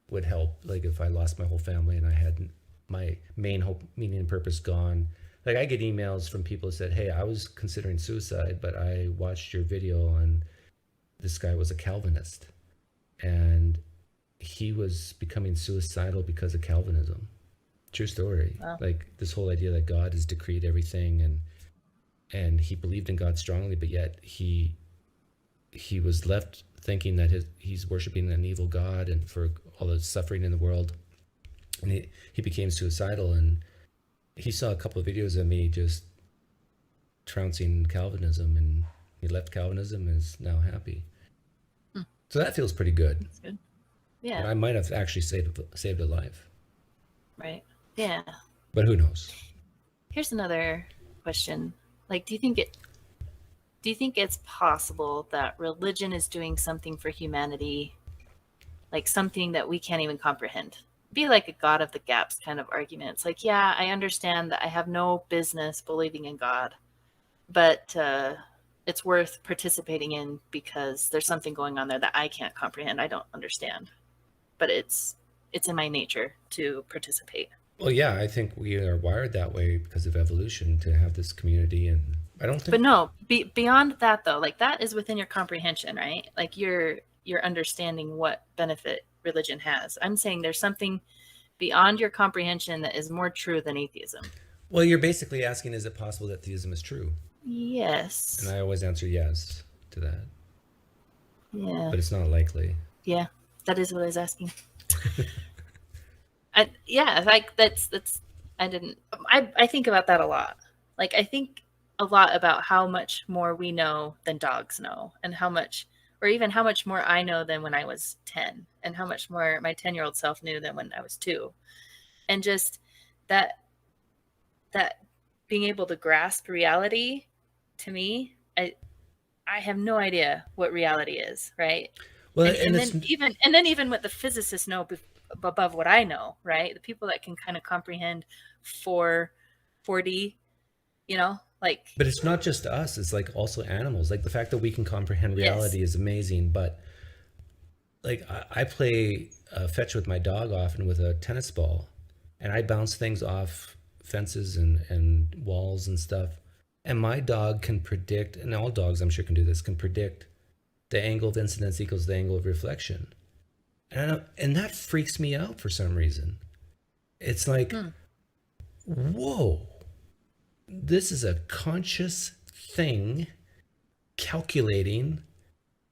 would help. Like if I lost my whole family and I had my main hope, meaning, and purpose gone. Like I get emails from people who said, "Hey, I was considering suicide, but I watched your video on this guy was a Calvinist, and he was becoming suicidal because of Calvinism." True story. Wow. Like this whole idea that God has decreed everything, and he believed in God strongly, but yet he was left thinking that he's worshiping an evil God and for all the suffering in the world, and he became suicidal. And he saw a couple of videos of me just trouncing Calvinism, and he left Calvinism and is now happy. So that feels pretty good. That's good. Yeah. And I might have actually saved a life, Right. Yeah. but who knows? Here's another question. Like, do you think it's possible that religion is doing something for humanity, like something that we can't even comprehend? Be like a God of the gaps kind of argument. It's like, yeah, I understand that I have no business believing in God, but it's worth participating in because there's something going on there that I can't comprehend. I don't understand, but it's in my nature to participate. Well, yeah, I think we are wired that way because of evolution to have this community, and I don't think. But no, beyond that though, like that is within your comprehension, right? Like you're understanding what benefit religion has. I'm saying there's something beyond your comprehension that is more true than atheism. Well, you're basically asking, is it possible that theism is true? Yes. And I always answer yes to that, Yeah. but it's not likely. Yeah. That is what I was asking. Like that's I think about that a lot. Like I think a lot about how much more we know than dogs know, and how much more I know than when I was 10, and how much more my 10-year-old self knew than when I was 2. And just that being able to grasp reality, to me, I have no idea what reality is, right? Well, and then even what the physicists know above what I know, right? The people that can kind of comprehend 4D, like. But it's not just us, it's like also animals. Like the fact that we can comprehend reality is amazing, but like I play fetch with my dog often with a tennis ball, and I bounce things off fences and walls and stuff, And my dog can predict, and all dogs I'm sure can do this, can predict the angle of incidence equals the angle of reflection. And that freaks me out for some reason. It's like, whoa, this is a conscious thing calculating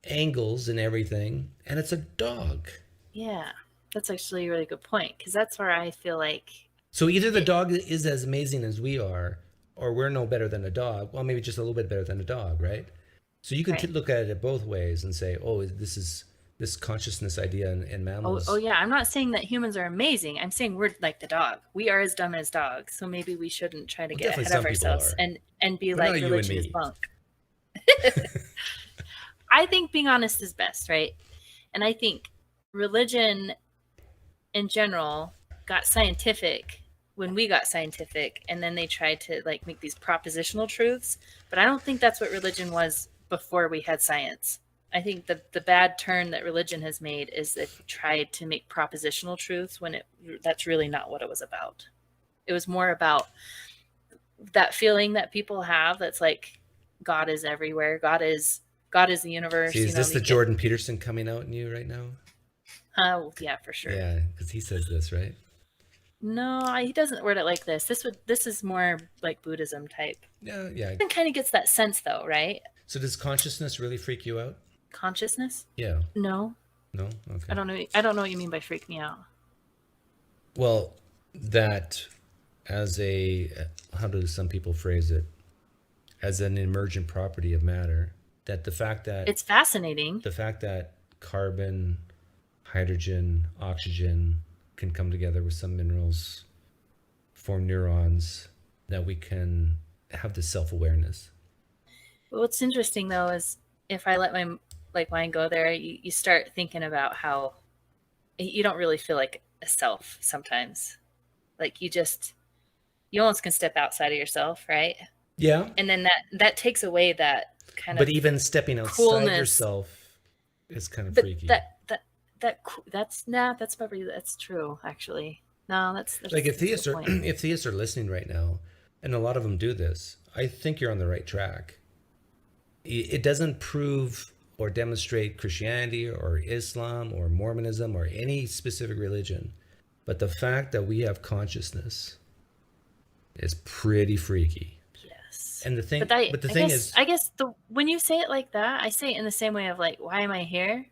angles and everything, and it's a dog. Yeah, that's actually a really good point, because that's where I feel like. So either the dog is as amazing as we are, or we're no better than a dog. Well, maybe just a little bit better than a dog, right? So you can look at it both ways and say, oh, this consciousness idea in mammals. Oh yeah, I'm not saying that humans are amazing. I'm saying we're like the dog. We are as dumb as dogs. So maybe we shouldn't try to get ahead of ourselves and be like religion is bunk. I think being honest is best, right? And I think religion in general got scientific when we got scientific, and then they tried to like make these propositional truths. But I don't think that's what religion was before we had science. I think the bad turn that religion has made is that it tried to make propositional truths when that's really not what it was about. It was more about that feeling that people have that's like God is everywhere. God is the universe. See, is this the Jordan Peterson coming out in you right now? Yeah, for sure. Yeah, because he says this, right? No, he doesn't word it like this. This is more like Buddhism type. Yeah. It kind of gets that sense though, right? So does consciousness really freak you out? Consciousness? Yeah. No. Okay. I don't know what you mean by freak me out. Well, that as how do some people phrase it? As an emergent property of matter, that the fact that it's fascinating. The fact that carbon, hydrogen, oxygen can come together with some minerals, form neurons, that we can have this self-awareness. What's interesting though is if I let my mind go there, you start thinking about how you don't really feel like a self sometimes. Like you almost can step outside of yourself, right? Yeah. And then that takes away that kind of. But even stepping outside yourself is kind of freaky. That's probably true actually. No, that's like if theists are listening right now, and a lot of them do this, I think you're on the right track. It doesn't prove or demonstrate Christianity or Islam or Mormonism or any specific religion, but the fact that we have consciousness is pretty freaky. Yes. And the thing, I guess when you say it like that, I say it in the same way of like, why am I here?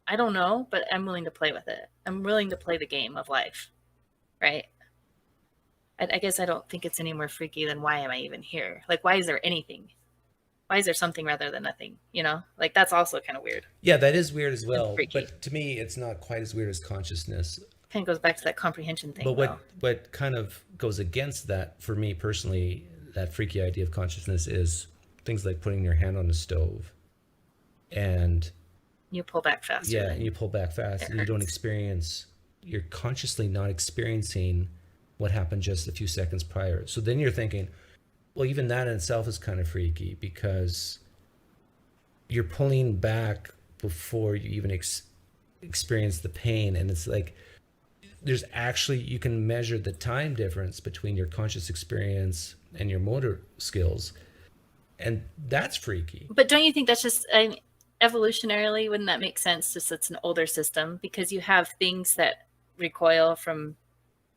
I don't know, but I'm willing to play with it. I'm willing to play the game of life, right? I guess I don't think it's any more freaky than why am I even here? Like, why is there anything? Why is there something rather than nothing? You know, like that's also kind of weird. Yeah, that is weird as well. But to me, it's not quite as weird as consciousness. Kind of goes back to that comprehension thing. But what kind of goes against that for me personally, that freaky idea of consciousness is things like putting your hand on the stove and you pull back faster. Yeah, and you pull back fast and you don't you're consciously not experiencing what happened just a few seconds prior. So then you're thinking, well, even that in itself is kind of freaky because you're pulling back before you even experience the pain. And it's like, you can measure the time difference between your conscious experience and your motor skills. And that's freaky. But don't you think that's just, evolutionarily, wouldn't that make sense? Just it's an older system because you have things that recoil from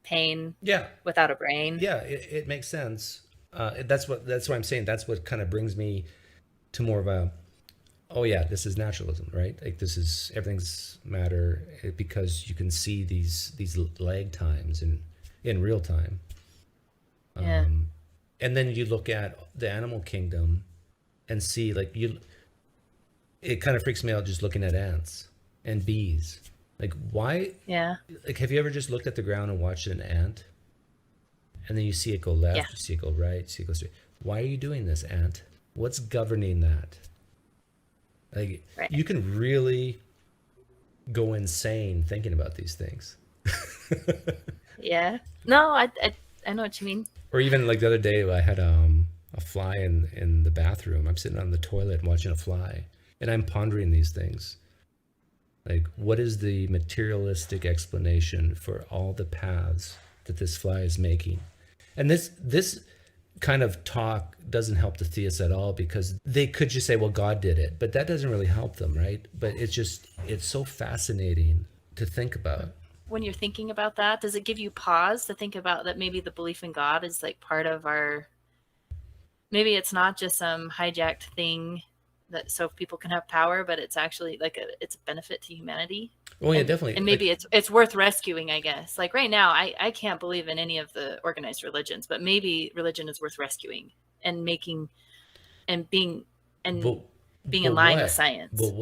pain without a brain. Yeah, it makes sense. That's what I'm saying. That's what kind of brings me to more of a, oh yeah, this is naturalism, right? Like this is everything's matter because you can see these lag times in real time. Yeah. And then you look at the animal kingdom and see it kind of freaks me out just looking at ants and bees. Like why? Yeah. Like have you ever just looked at the ground and watched an ant? And then you see it go left, you see it go right, you see it go straight. Why are you doing this, ant? What's governing that? Like you can really go insane thinking about these things. Yeah. No, I know what you mean. Or even like the other day, I had a fly in the bathroom. I'm sitting on the toilet watching a fly, and I'm pondering these things. Like, what is the materialistic explanation for all the paths that this fly is making? And this kind of talk doesn't help the theists at all, because they could just say, well, God did it, but that doesn't really help them, right? But it's so fascinating to think about. When you're thinking about that, does it give you pause to think about that maybe the belief in God is like part of our, maybe it's not just some hijacked thing that so people can have power, but it's actually like it's a benefit to humanity. Oh yeah, definitely. And maybe it's worth rescuing, I guess. Like right now, I can't believe in any of the organized religions, but maybe religion is worth rescuing and making and being in line with science. But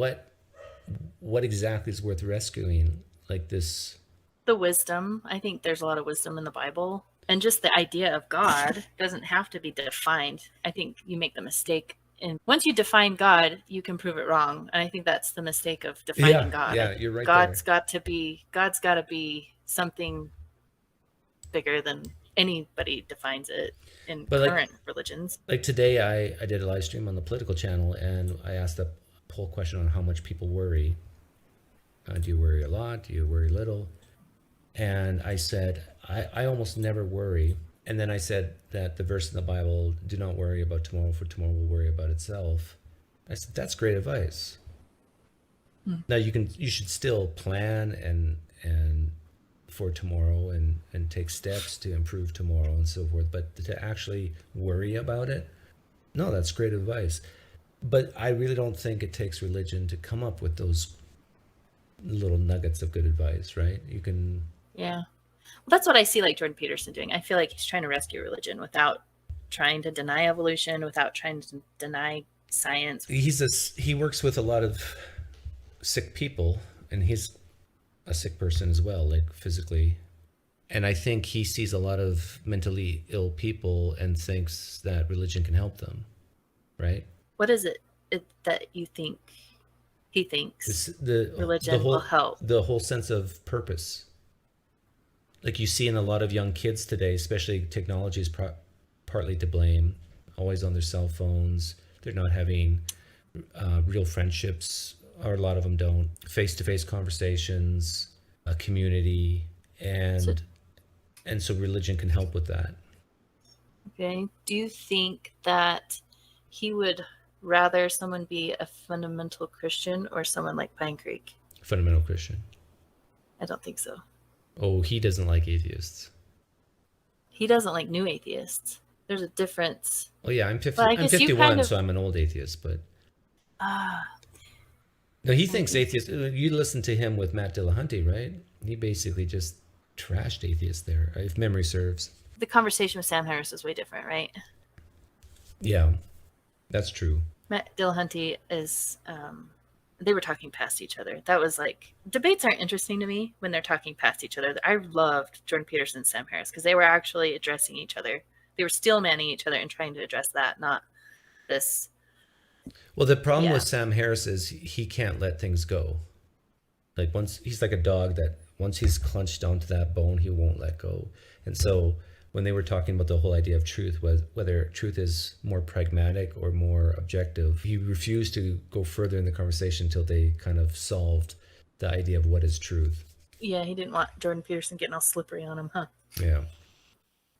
what exactly is worth rescuing? Like this, the wisdom. I think there's a lot of wisdom in the Bible, and just the idea of God doesn't have to be defined. I think you make the mistake. And once you define God, you can prove it wrong. And I think that's the mistake of defining God. Yeah, you're right. God's got to be something bigger than anybody defines it in current religions. Like today, I did a live stream on the political channel, and I asked a poll question on how much people worry. Do you worry a lot? Do you worry little? And I said, I almost never worry. And then I said that the verse in the Bible, do not worry about tomorrow, for tomorrow will worry about itself. I said, that's great advice. Now you should still plan and for tomorrow and take steps to improve tomorrow and so forth. But to actually worry about it, no, that's great advice. But I really don't think it takes religion to come up with those little nuggets of good advice, right? You can... Yeah. Well, that's what I see like Jordan Peterson doing. I feel like he's trying to rescue religion without trying to deny evolution, without trying to deny science. He works with a lot of sick people, and he's a sick person as well, like physically. And I think he sees a lot of mentally ill people and thinks that religion can help them, right? What is it that you think he thinks religion will help? The whole sense of purpose. Like you see in a lot of young kids today, especially technology is partly to blame, always on their cell phones. They're not having real friendships, or a lot of them don't. Face-to-face conversations, a community, and so religion can help with that. Okay. Do you think that he would rather someone be a fundamental Christian or someone like Pinecreek? Fundamental Christian. I don't think so. Oh, he doesn't like atheists. He doesn't like new atheists. There's a difference. Oh yeah, I'm 51, so I'm an old atheist, but no, he thinks atheists. You listen to him with Matt Dillahunty, right? He basically just trashed atheists there, if memory serves. The conversation with Sam Harris is way different, right? Yeah, that's true. Matt Dillahunty is they were talking past each other. That was like, debates aren't interesting to me when they're talking past each other. I loved Jordan Peterson and Sam Harris because they were actually addressing each other. They were steel manning each other and trying to address that, not this. Well, the problem with Sam Harris is he can't let things go. Like he's like a dog that once he's clenched onto that bone, he won't let go. And so when they were talking about the whole idea of truth, whether truth is more pragmatic or more objective, he refused to go further in the conversation until they kind of solved the idea of what is truth. Yeah, he didn't want Jordan Peterson getting all slippery on him, huh? Yeah.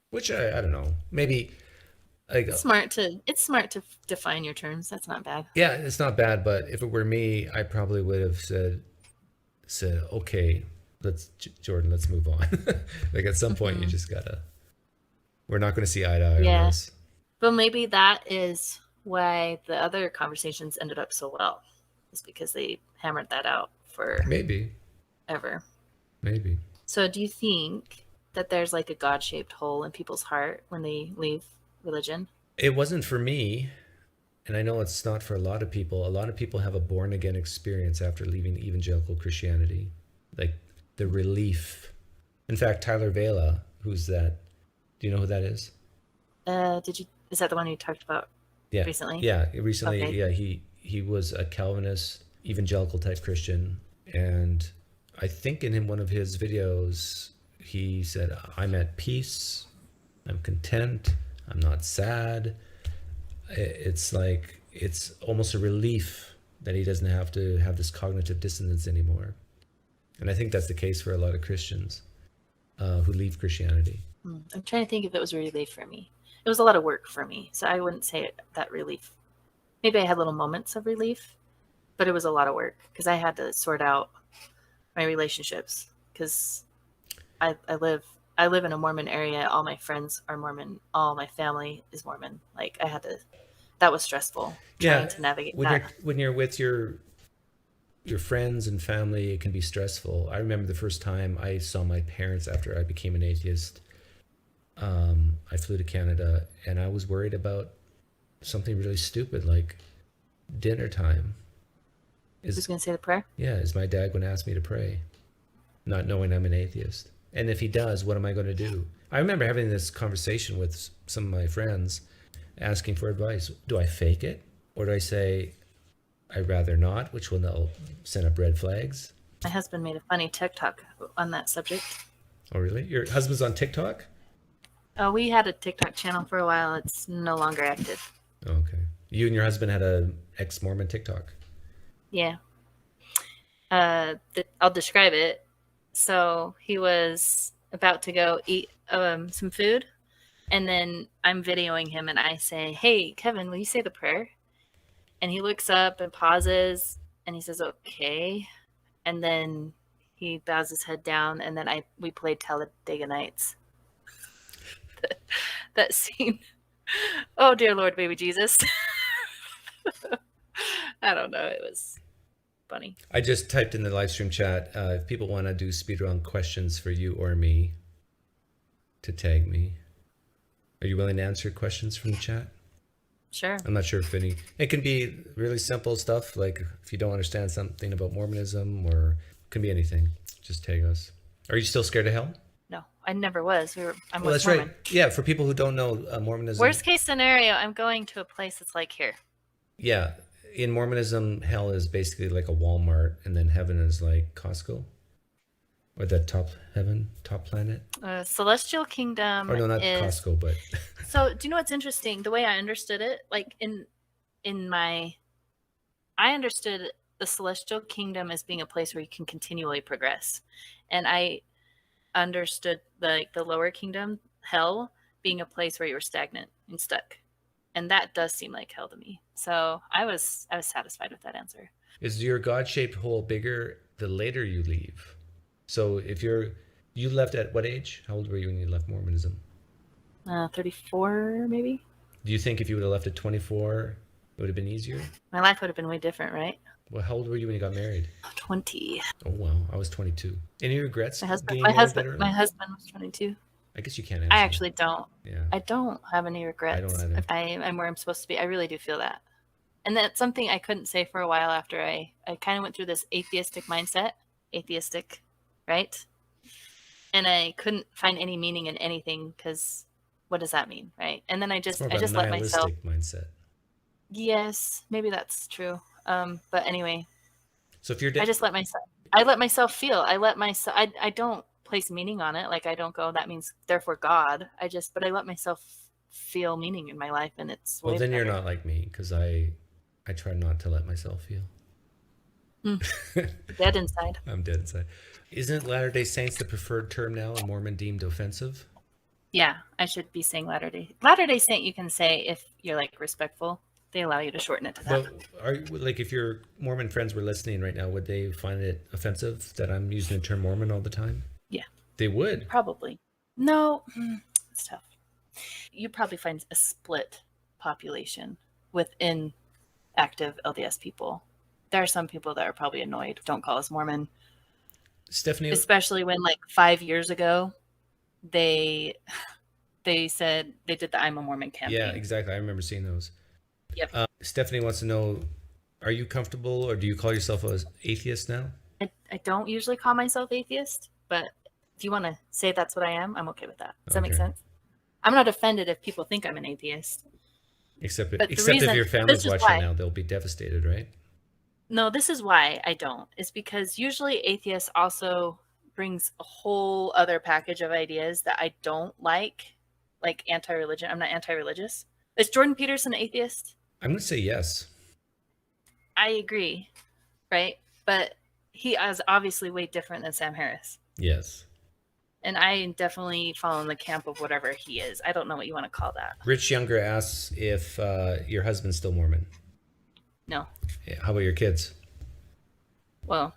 Which I don't know. Maybe it's smart to define your terms. That's not bad. Yeah, it's not bad, but if it were me, I probably would have said, okay, Jordan, let's move on. Like at some point you just gotta, we're not going to see eye to eye on this. But maybe that is why the other conversations ended up so well. Is because they hammered that out for ever. Maybe. So do you think that there's like a God-shaped hole in people's heart when they leave religion? It wasn't for me, and I know it's not for a lot of people. A lot of people have a born-again experience after leaving evangelical Christianity. Like the relief. In fact, Tyler Vela, who's that? Do you know who that is? Is that the one you talked about recently? Yeah, recently. Okay. Yeah, he was a Calvinist, evangelical type Christian, and I think in one of his videos he said, "I'm at peace, I'm content, I'm not sad." It's like it's almost a relief that he doesn't have to have this cognitive dissonance anymore, and I think that's the case for a lot of Christians who leave Christianity. I'm trying to think if it was a relief for me. it was a lot of work for me. So I wouldn't say that relief. Maybe I had little moments of relief, but it was a lot of work because I had to sort out my relationships because I live in a Mormon area. All my friends are Mormon. All my family is Mormon. Like I had to, that was stressful trying to navigate that. When you're with your friends and family, it can be stressful. I remember the first time I saw my parents after I became an atheist. I flew to Canada and I was worried about something really stupid like dinner time. Who's going to say the prayer? Yeah, is my dad going to ask me to pray? Not knowing I'm an atheist. And if he does, what am I going to do? I remember having this conversation with some of my friends asking for advice. Do I fake it? Or do I say, I'd rather not, which will now send up red flags? My husband made a funny TikTok on that subject. Oh, really? Your husband's on TikTok? Oh, we had a TikTok channel for a while. It's no longer active. Okay. You and your husband had a ex-Mormon TikTok. Yeah. I'll describe it. So he was about to go eat some food, and then I'm videoing him, and I say, "Hey, Kevin, will you say the prayer?" And he looks up and pauses, and he says, "Okay," and then he bows his head down, and then we played Talladega Nights. That scene. Oh dear Lord, baby Jesus. I don't know. It was funny. I just typed in the live stream chat, if people want to do speedrun questions for you or me, to tag me. Are you willing to answer questions from the chat? Sure. I'm not sure if any. It can be really simple stuff, like if you don't understand something about Mormonism, or it can be anything. Just tag us. Are you still scared of hell? No, I never was. I'm Well, with that's Mormon. right. Yeah, for people who don't know Mormonism. Worst case scenario, I'm going to a place that's like here. Yeah, in Mormonism, hell is basically like a Walmart, and then heaven is like Costco, or the top heaven, top planet. Celestial kingdom. Or no, not is... Costco, but. So, do you know what's interesting? The way I understood it, like I understood the celestial kingdom as being a place where you can continually progress, and I understood the lower kingdom, hell, being a place where you were stagnant and stuck, and that does seem like hell to me. So I was satisfied with that answer. Is your God-shaped hole bigger the later you leave? So if you left at what age? How old were you when you left Mormonism? 34 maybe. Do you think if you would have left at 24, it would have been easier? My life would have been way different, right? Well, how old were you when you got married? 20. Oh wow, I was 22. Any regrets? My husband was 22. I guess you can't answer. I actually don't. Yeah. I don't have any regrets. I don't either. I'm where I'm supposed to be. I really do feel that. And that's something I couldn't say for a while after I kind of went through this atheistic mindset. Atheistic, right? And I couldn't find any meaning in anything because what does that mean, right? And then I just let myself. Mindset. Yes, maybe that's true. But anyway. So if you're I just let myself feel. I don't place meaning on it. Like I don't go, that means therefore God. But I let myself feel meaning in my life, and it's well. Then better. You're not like me, because I try not to let myself feel. Dead inside. I'm dead inside. Isn't Latter-day Saints the preferred term now, and Mormon deemed offensive? Yeah, I should be saying Latter-day Saint. You can say if you're like respectful. They allow you to shorten it to that. But if your Mormon friends were listening right now, would they find it offensive that I'm using the term Mormon all the time? Yeah. They would? Probably. No, it's tough. You probably find a split population within active LDS people. There are some people that are probably annoyed. Don't call us Mormon. Stephanie? Especially when 5 years ago, they said they did the I'm a Mormon campaign. Yeah, exactly. I remember seeing those. Yep. Stephanie wants to know, are you comfortable, or do you call yourself an atheist now? I don't usually call myself atheist, but if you want to say that's what I am, I'm okay with that. Does that make sense? I'm not offended if people think I'm an atheist. Except if your family's watching now, they'll be devastated, right? No, this is why I don't. Is because usually atheists also brings a whole other package of ideas that I don't like anti-religion. I'm not anti-religious. Is Jordan Peterson an atheist? I'm going to say yes. I agree, right? But he is obviously way different than Sam Harris. Yes. And I definitely fall in the camp of whatever he is. I don't know what you want to call that. Rich Younger asks if your husband's still Mormon. No. Yeah, how about your kids? Well,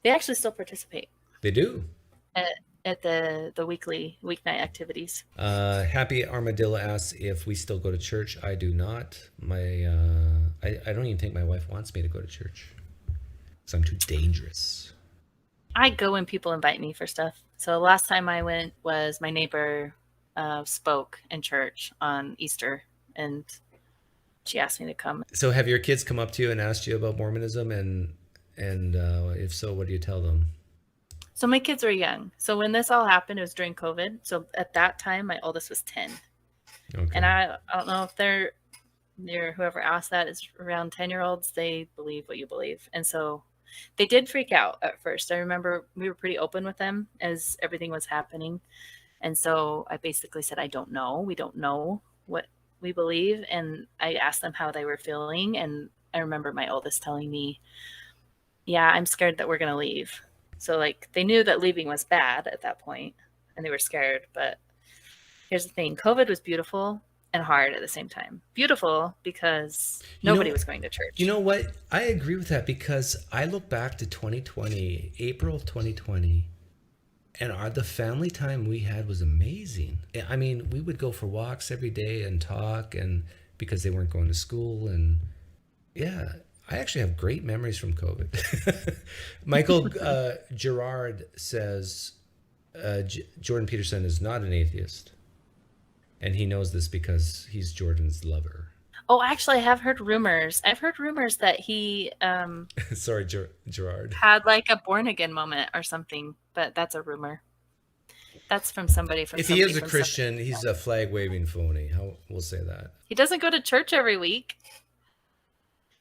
they actually still participate They do. at the weeknight activities. Happy Armadillo asks if we still go to church. I do not. I don't even think my wife wants me to go to church because I'm too dangerous. I go when people invite me for stuff. So last time I went was my neighbor spoke in church on Easter, and she asked me to come. So have your kids come up to you and asked you about Mormonism, and if so, what do you tell them? So my kids were young. So when this all happened, it was during COVID. So at that time, my oldest was 10. Okay. And I don't know if they're whoever asked that is around 10-year-olds. They believe what you believe. And so they did freak out at first. I remember we were pretty open with them as everything was happening. And so I basically said, I don't know. We don't know what we believe. And I asked them how they were feeling. And I remember my oldest telling me, yeah, I'm scared that we're going to leave. So like they knew that leaving was bad at that point and they were scared. But here's the thing. COVID was beautiful and hard at the same time. Beautiful because nobody was going to church. You know what? I agree with that because I look back to 2020, April of 2020, and the family time we had was amazing. I mean, we would go for walks every day and talk, and because they weren't going to school, and yeah, I actually have great memories from COVID. Michael Gerard says Jordan Peterson is not an atheist. And he knows this because he's Jordan's lover. Oh, actually, I have heard rumors. I've heard rumors that he Sorry, Gerard. had like a born again moment or something, but that's a rumor. That's from somebody from. If he is a Christian, he's a flag waving phony. We'll say that. He doesn't go to church every week.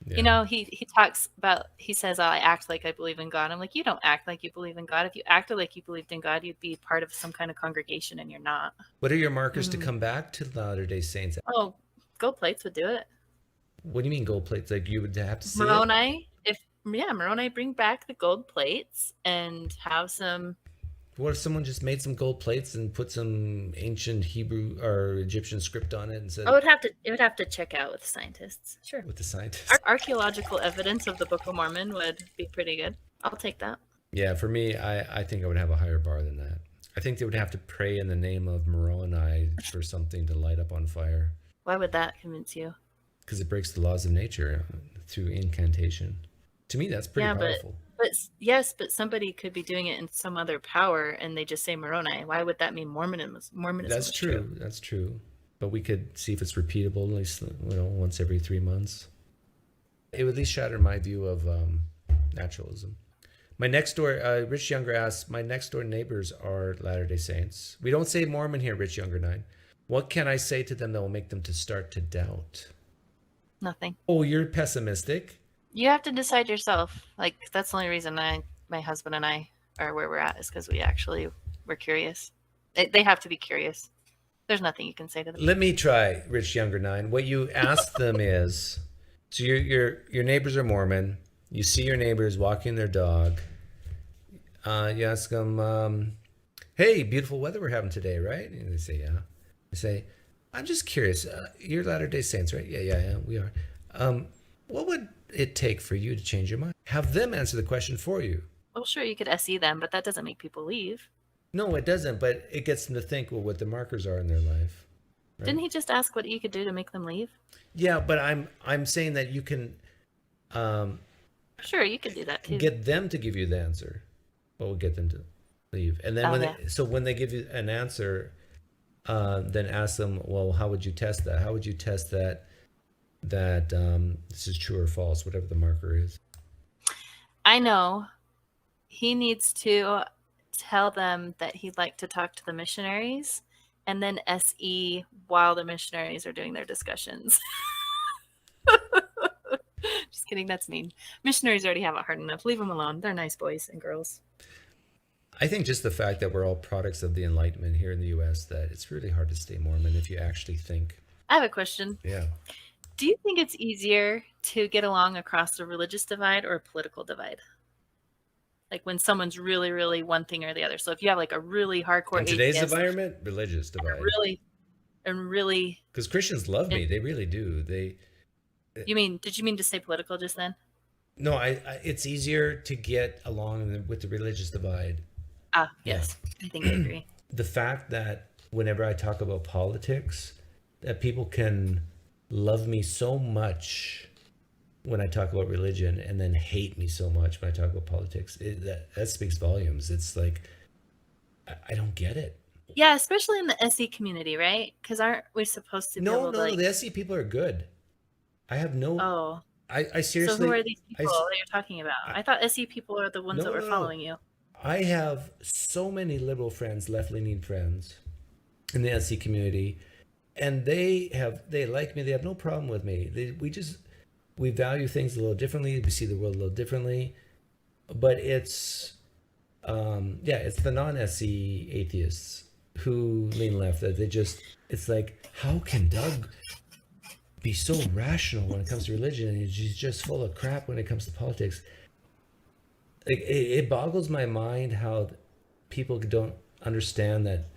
Yeah. You know, he talks about, he says, I act like I believe in God. I'm like, you don't act like you believe in God. If you acted like you believed in God, you'd be part of some kind of congregation, and you're not. What are your markers to come back to Latter-day Saints? Oh, gold plates would do it. What do you mean gold plates? Like you would have to see Moroni, Moroni, bring back the gold plates and have some. What if someone just made some gold plates and put some ancient Hebrew or Egyptian script on it and said? It would have to check out with scientists. Sure. With the scientists. Archaeological evidence of the Book of Mormon would be pretty good. I'll take that. Yeah, for me, I think I would have a higher bar than that. I think they would have to pray in the name of Moroni for something to light up on fire. Why would that convince you? Because it breaks the laws of nature through incantation. To me, that's pretty powerful. But somebody could be doing it in some other power, and they just say Moroni. Why would that mean Mormonism? That's true. That's true. But we could see if it's repeatable, at least once every 3 months. It would at least shatter my view of naturalism. My next door, Rich Younger asks, my next door neighbors are Latter-day Saints. We don't say Mormon here, Rich Younger 9. What can I say to them that will make them to start to doubt? Nothing. Oh, you're pessimistic? You have to decide yourself. Like, that's the only reason my husband and I are where we're at, is because we're curious. They have to be curious. There's nothing you can say to them. Let me try, Rich Younger 9. What you ask them is, so your neighbors are Mormon. You see your neighbors walking their dog. You ask them, hey, beautiful weather we're having today, right? And they say, yeah. You say, I'm just curious. You're Latter-day Saints, right? Yeah, we are. What would it take for you to change your mind? Have them answer the question for you. Well, sure, you could SE them, but that doesn't make people leave. No, it doesn't, but it gets them to think what the markers are in their life. Right? Didn't he just ask what you could do to make them leave? Yeah, but I'm saying that you can sure, you could do that too. Get them to give you the answer. What will get them to leave? And then when they give you an answer, then ask them, well, how would you test that? How would you test that this is true or false, whatever the marker is? I know. He needs to tell them that he'd like to talk to the missionaries, and then SE while the missionaries are doing their discussions. Just kidding. That's mean. Missionaries already have it hard enough. Leave them alone. They're nice boys and girls. I think just the fact that we're all products of the Enlightenment here in the U.S., that it's really hard to stay Mormon if you actually think. I have a question. Yeah. Do you think it's easier to get along across a religious divide or a political divide? Like when someone's really, really one thing or the other. So if you have like a really hardcore In today's atheist, environment, religious divide. really, Because Christians love me. They really do. did you mean to say political just then? No, it's easier to get along with the religious divide. Ah, yes. I think I agree. The fact that whenever I talk about politics, that people can love me so much when I talk about religion and then hate me so much when I talk about politics, that speaks volumes. It's like, I don't get it. Yeah, especially in the SE community, right? Because aren't we supposed to be able to like... The SE people are good. I have no... Oh. I seriously... So who are these people that you're talking about? I thought SE people are the ones that were following you. I have so many liberal friends, left-leaning friends in the SE community, and they like me. They have no problem with me. We value things a little differently. We see the world a little differently, but it's the non-SE atheists who lean left. That it's like, how can Doug be so rational when it comes to religion, and he's just full of crap when it comes to politics? Like, it boggles my mind how people don't understand that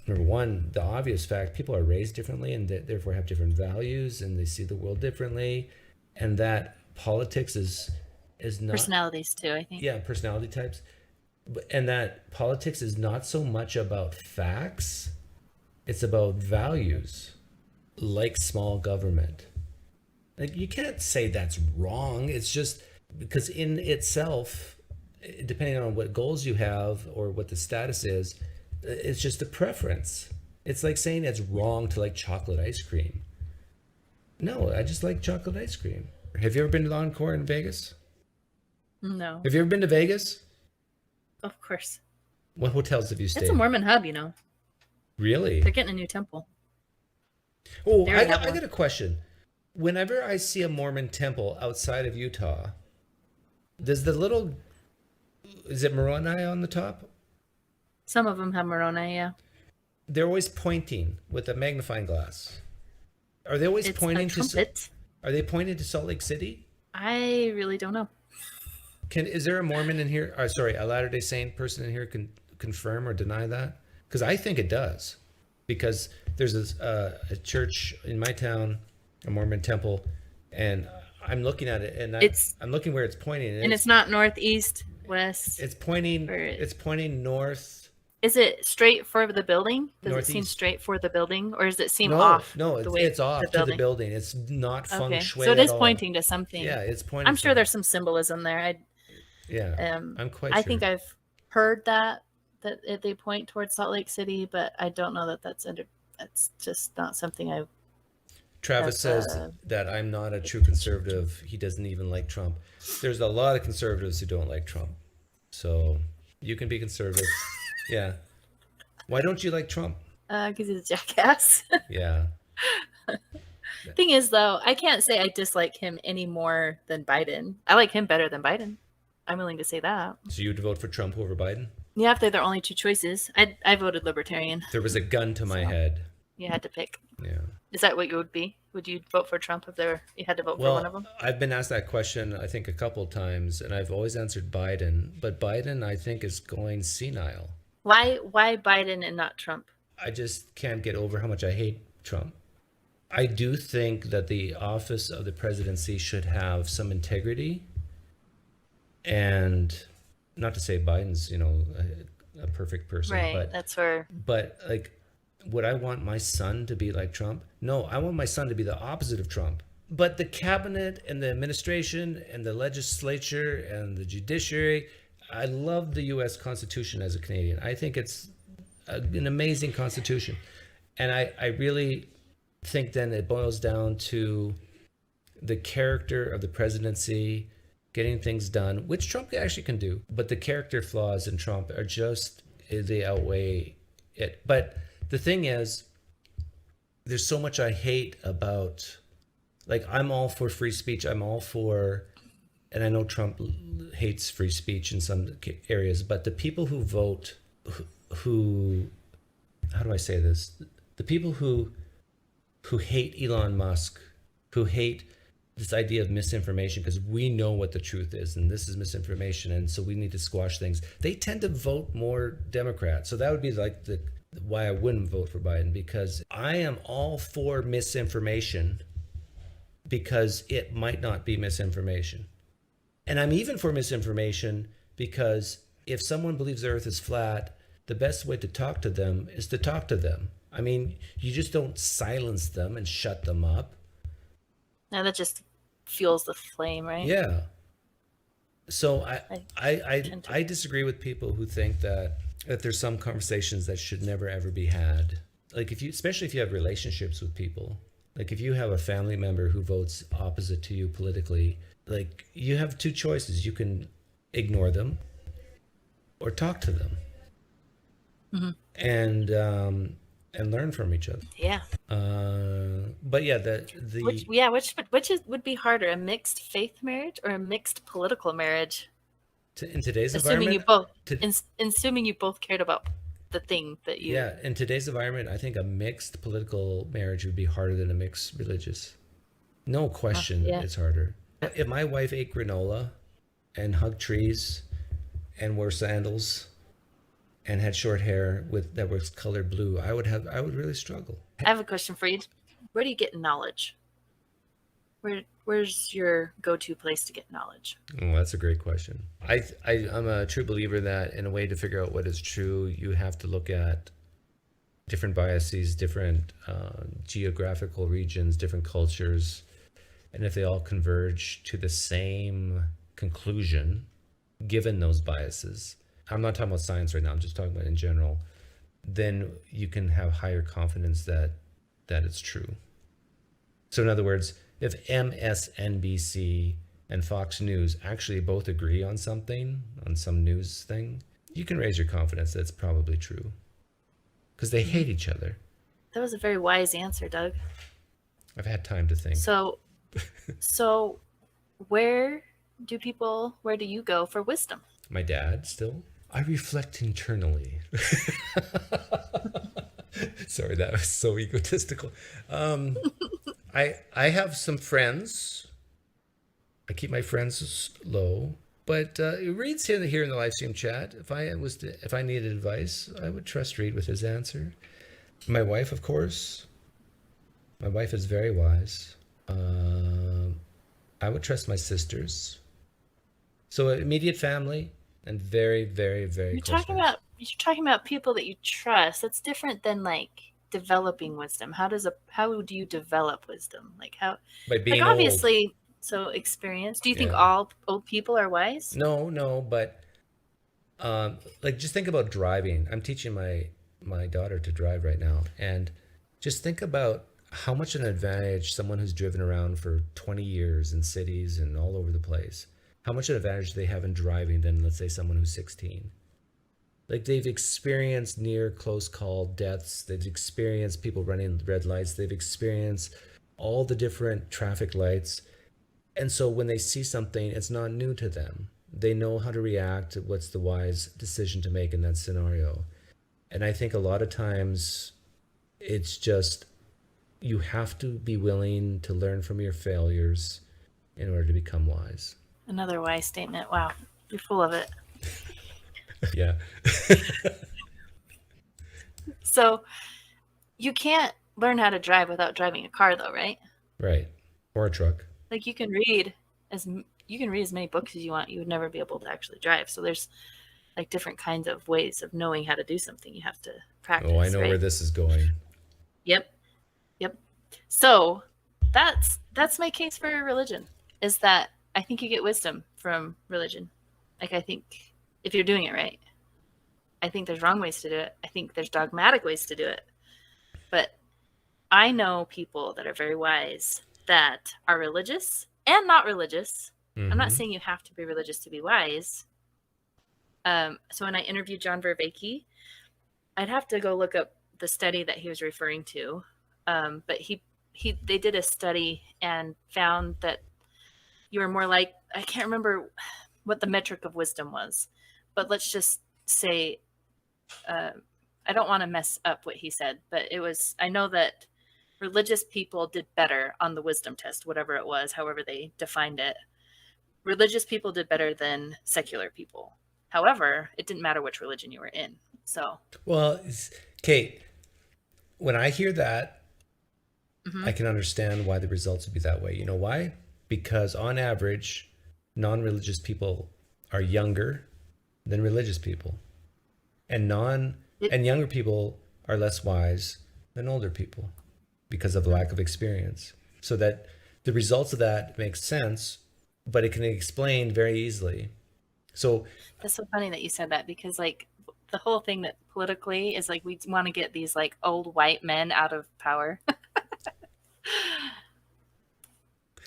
number one, the obvious fact, people are raised differently and therefore have different values and they see the world differently, and that politics is not personalities too, I think. Yeah, personality types, and that politics is not so much about facts, it's about values, like small government. Like, you can't say that's wrong. It's just because in itself, depending on what goals you have or what the status is, it's just a preference. It's like saying it's wrong to like chocolate ice cream. No, I just like chocolate ice cream. Have you ever been to the Encore in Vegas? No. Have you ever been to Vegas? Of course. What hotels have you stayed? It's a Mormon hub, you know. Really? They're getting a new temple. Oh, I got a question. Whenever I see a Mormon temple outside of Utah, does is it Moroni on the top? Some of them have Moroni, yeah. They're always pointing with a magnifying glass. Are they always pointing to? Are they pointing to Salt Lake City? I really don't know. Is there a Mormon in here? A Latter-day Saint person in here can confirm or deny that? Because I think it does. Because there's a church in my town, a Mormon temple, and I'm looking at it, and I'm looking where it's pointing, and it's not northeast, west. It's pointing. It's pointing north. Is it straight for the building? Does Northeast. It seem straight for the building, or does it seem off? No, it's off to the building. It's not feng shui. So it is pointing to something. Yeah, it's pointing. I'm sure there's some symbolism there. I'm quite sure. I think I've heard that they point towards Salt Lake City, but I don't know that's just not something I. Travis says that I'm not a true conservative. He doesn't even like Trump. There's a lot of conservatives who don't like Trump. So you can be conservative. Yeah. Why don't you like Trump? Because he's a jackass. Yeah. Thing is, though, I can't say I dislike him any more than Biden. I like him better than Biden. I'm willing to say that. So you'd vote for Trump over Biden? Yeah, if they're the only two choices. I voted Libertarian. There was a gun to my head. You had to pick. Yeah. Is that what you would be? Would you vote for Trump if you had to vote for one of them? I've been asked that question, I think, a couple of times, and I've always answered Biden. But Biden, I think, is going senile. Why Biden and not Trump? I just can't get over how much I hate Trump. I do think that the office of the presidency should have some integrity. And not to say Biden's, a perfect person. Right, but that's where... But, like, would I want my son to be like Trump? No, I want my son to be the opposite of Trump. But the cabinet and the administration and the legislature and the judiciary... I love the U.S. Constitution as a Canadian. I think it's an amazing Constitution. And I really think then it boils down to the character of the presidency, getting things done, which Trump actually can do. But the character flaws in Trump are they outweigh it. But the thing is, there's so much I hate about, like, I'm all for free speech. I'm all for... And I know Trump hates free speech in some areas, but the people who vote, who how do I say this? The people who hate Elon Musk, who hate this idea of misinformation, because we know what the truth is and this is misinformation, and so we need to squash things. They tend to vote more Democrat. So that would be like the why I wouldn't vote for Biden, because I am all for misinformation because it might not be misinformation. And I'm even for misinformation because if someone believes the earth is flat, the best way to talk to them is to talk to them. I mean, you just don't silence them and shut them up. Now that just fuels the flame, right? Yeah. So I tend to- I disagree with people who think that there's some conversations that should never ever be had. Like if you, especially if you have relationships with people, like if you have a family member who votes opposite to you politically, like you have two choices. You can ignore them or talk to them, and learn from each other. Yeah. But yeah, Which would be harder, a mixed faith marriage or a mixed political marriage? in today's Assuming you environment, both, assuming you both cared about the thing that you. yeah, in today's environment, I think a mixed political marriage would be harder than a mixed religious. No question, yeah. it's harder. If my wife ate granola and hugged trees and wore sandals and had short hair that was colored blue, I would really struggle. I have a question for you. Where do you get knowledge? Where's your go-to place to get knowledge? Oh, that's a great question. I'm a true believer that in a way to figure out what is true, you have to look at different biases, different geographical regions, different cultures, and if they all converge to the same conclusion, given those biases, I'm not talking about science right now, I'm just talking about in general, then you can have higher confidence that it's true. So in other words, if MSNBC and Fox News actually both agree on something, on some news thing, you can raise your confidence that it's probably true. Because they hate each other. That was a very wise answer, Doug. I've had time to think. So where do you go for wisdom? My dad still. I reflect internally. Sorry, that was so egotistical. I have some friends. I keep my friends low, but Reed's here in the live stream chat. If I needed advice, I would trust Reed with his answer. My wife, of course. My wife is very wise. I would trust my sisters. So immediate family and very, very, very close friends. You're talking about people that you trust. That's different than like developing wisdom. How do you develop wisdom? Like how? By being like obviously, old. So experience. Do you think Yeah. all old people are wise? No, but like just think about driving. I'm teaching my daughter to drive right now, and just think about how much an advantage someone who's driven around for 20 years in cities and all over the place, how much an advantage they have in driving than, let's say, someone who's 16. Like they've experienced near close call deaths. They've experienced people running red lights. They've experienced all the different traffic lights. And so when they see something, it's not new to them. They know how to react, what's the wise decision to make in that scenario. And I think a lot of times it's just, you have to be willing to learn from your failures in order to become wise. Another wise statement. Wow, you're full of it. Yeah. So you can't learn how to drive without driving a car, though, right? Right. Or a truck. Like you can read as many books as you want. You would never be able to actually drive. So there's like different kinds of ways of knowing how to do something. You have to practice. Oh, I know right? where this is going. Yep. So that's my case for religion, is that I think you get wisdom from religion. Like I think if you're doing it right, I think there's wrong ways to do it. I think there's dogmatic ways to do it. But I know people that are very wise that are religious and not religious. Mm-hmm. I'm not saying you have to be religious to be wise. So when I interviewed John Vervaeke, I'd have to go look up the study that he was referring to. But they did a study and found that you were more like, I can't remember what the metric of wisdom was, but let's just say, I don't want to mess up what he said, but I know that religious people did better on the wisdom test, whatever it was, however they defined it. Religious people did better than secular people. However, it didn't matter which religion you were in. So, Well, Kate, when I hear that, mhm. I can understand why the results would be that way. You know why? Because on average, non-religious people are younger than religious people. And younger people are less wise than older people because of lack of experience. So that the results of that make sense, but it can be explained very easily. So That's so funny that you said that, because like the whole thing that politically is like we want to get these like old white men out of power.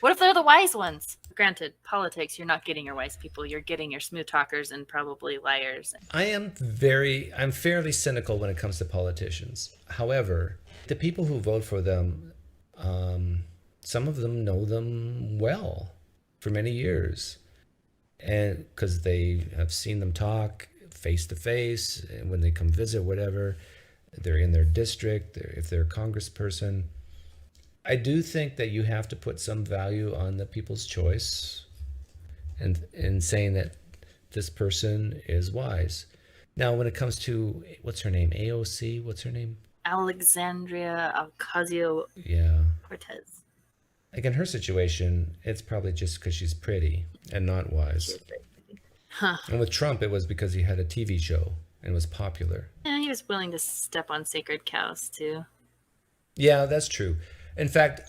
What if they're the wise ones? Granted, politics, you're not getting your wise people. You're getting your smooth talkers and probably liars. I'm fairly cynical when it comes to politicians. However, the people who vote for them, some of them know them well for many years. And because they have seen them talk face to face, and when they come visit, whatever, they're in their district, if they're a congressperson. I do think that you have to put some value on the people's choice and in saying that this person is wise. Now, when it comes to, what's her name? AOC? What's her name? Alexandria Ocasio-Cortez. Yeah. Like in her situation, it's probably just because she's pretty and not wise. Huh. And with Trump, it was because he had a TV show and was popular. Yeah, he was willing to step on sacred cows too. Yeah, that's true. In fact,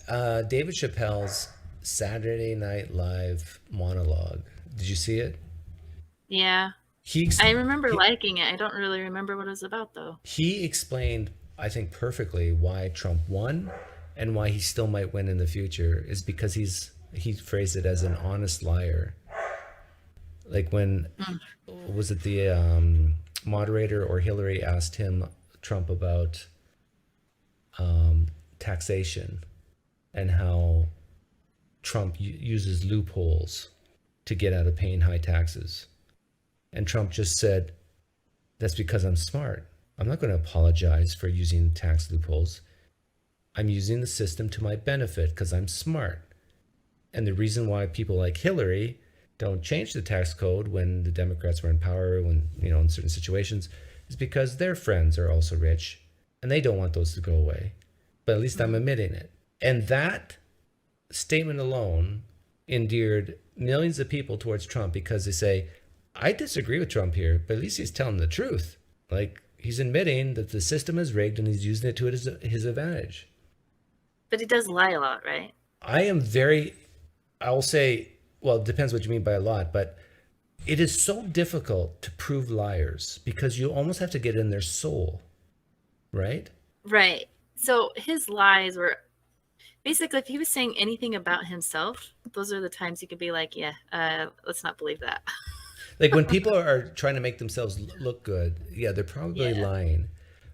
David Chappelle's Saturday Night Live monologue, did you see it? Yeah. I remember liking it. I don't really remember what it was about, though. He explained, I think, perfectly why Trump won and why he still might win in the future is because he phrased it as an honest liar. Like when, was it the moderator or Hillary asked Trump about taxation and how Trump uses loopholes to get out of paying high taxes. And Trump just said, that's because I'm smart. I'm not going to apologize for using tax loopholes. I'm using the system to my benefit because I'm smart. And the reason why people like Hillary don't change the tax code when the Democrats were in power, when, in certain situations, is because their friends are also rich and they don't want those to go away. But at least I'm admitting it. And that statement alone endeared millions of people towards Trump because they say, I disagree with Trump here, but at least he's telling the truth. Like, he's admitting that the system is rigged and he's using it to his advantage. But he does lie a lot, right? I'll say, well, it depends what you mean by a lot, but it is so difficult to prove liars because you almost have to get in their soul, right? Right. So his lies were basically, if he was saying anything about himself, those are the times you could be like, yeah, let's not believe that. Like when people are trying to make themselves look good, yeah, they're probably lying.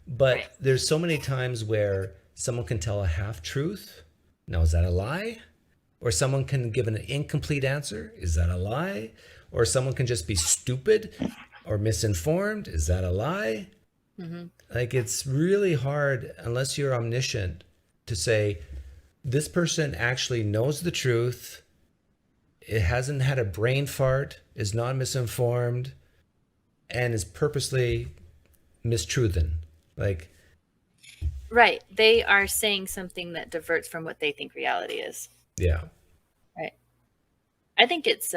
But there's so many times where someone can tell a half truth. Now, is that a lie? Or someone can give an incomplete answer. Is that a lie? Or someone can just be stupid or misinformed. Is that a lie? Mm-hmm. Like, it's really hard, unless you're omniscient, to say, this person actually knows the truth. It hasn't had a brain fart, is not misinformed, and is purposely mistruthen. Like, right. They are saying something that diverts from what they think reality is. Yeah. Right. I think it's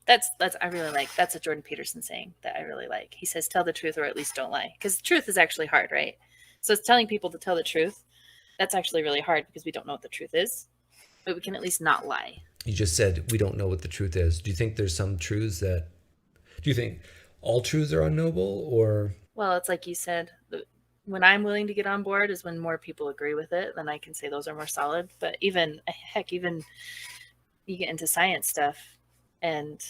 that's I really like. That's a Jordan Peterson saying that I really like. He says, tell the truth or at least don't lie. Because the truth is actually hard, right? So it's telling people to tell the truth. That's actually really hard because we don't know what the truth is. But we can at least not lie. You just said we don't know what the truth is. Do you think there's some truths do you think all truths are unknowable, or? Well, it's like you said, when I'm willing to get on board is when more people agree with it. Then I can say those are more solid. But even you get into science stuff and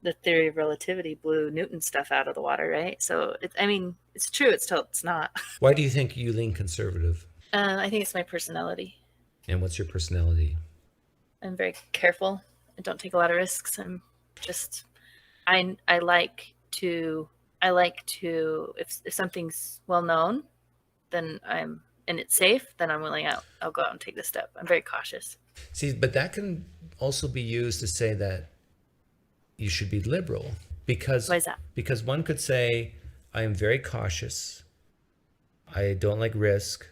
the theory of relativity blew Newton stuff out of the water, right? So, it's true. It's not. Why do you think you lean conservative? I think it's my personality. And what's your personality? I'm very careful. I don't take a lot of risks. I'm just, I like to, if something's well known, then I'm and it's safe, then I'm willing out. I'll go out and take the step. I'm very cautious. See, but that can also be used to say that you should be liberal, because Why is that? because one could say, I am very cautious. I don't like risk.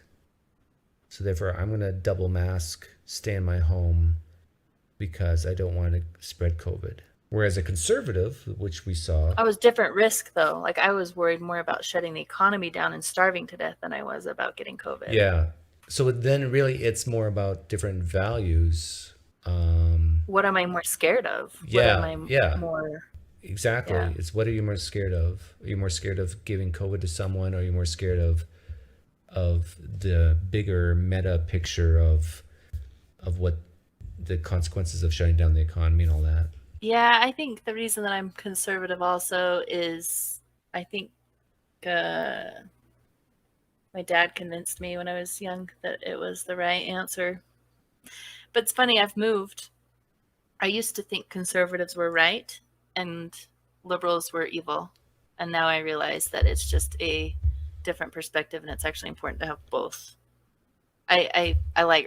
So therefore I'm going to double mask, stay in my home because I don't want to spread COVID. Whereas a conservative, which we saw, I was different risk though. Like I was worried more about shutting the economy down and starving to death than I was about getting COVID. yeah. So then really it's more about different values. What am I more scared of? Yeah, What am I yeah. more? Exactly. Yeah. It's what are you more scared of? Are you more scared of giving COVID to someone? Or are you more scared of the bigger meta picture of what the consequences of shutting down the economy and all that? Yeah, I think the reason that I'm conservative also is I think my dad convinced me when I was young that it was the right answer. But it's funny, I've moved. I used to think conservatives were right and liberals were evil. And now I realize that it's just a different perspective and it's actually important to have both. I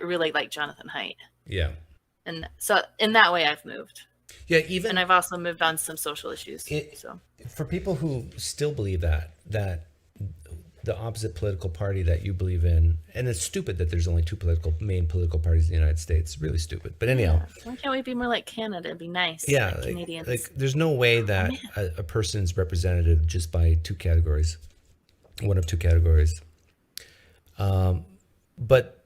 really like Jonathan Haidt. Yeah. And so in that way I've moved. Yeah, even And I've also moved on some social issues. So for people who still believe that the opposite political party that you believe in, and it's stupid that there's only two main political parties in the United States. Really stupid. But anyhow, why can't we be more like Canada? It'd be nice. yeah, like Canadians. like there's no way that a person is represented just by two categories, one of two categories. But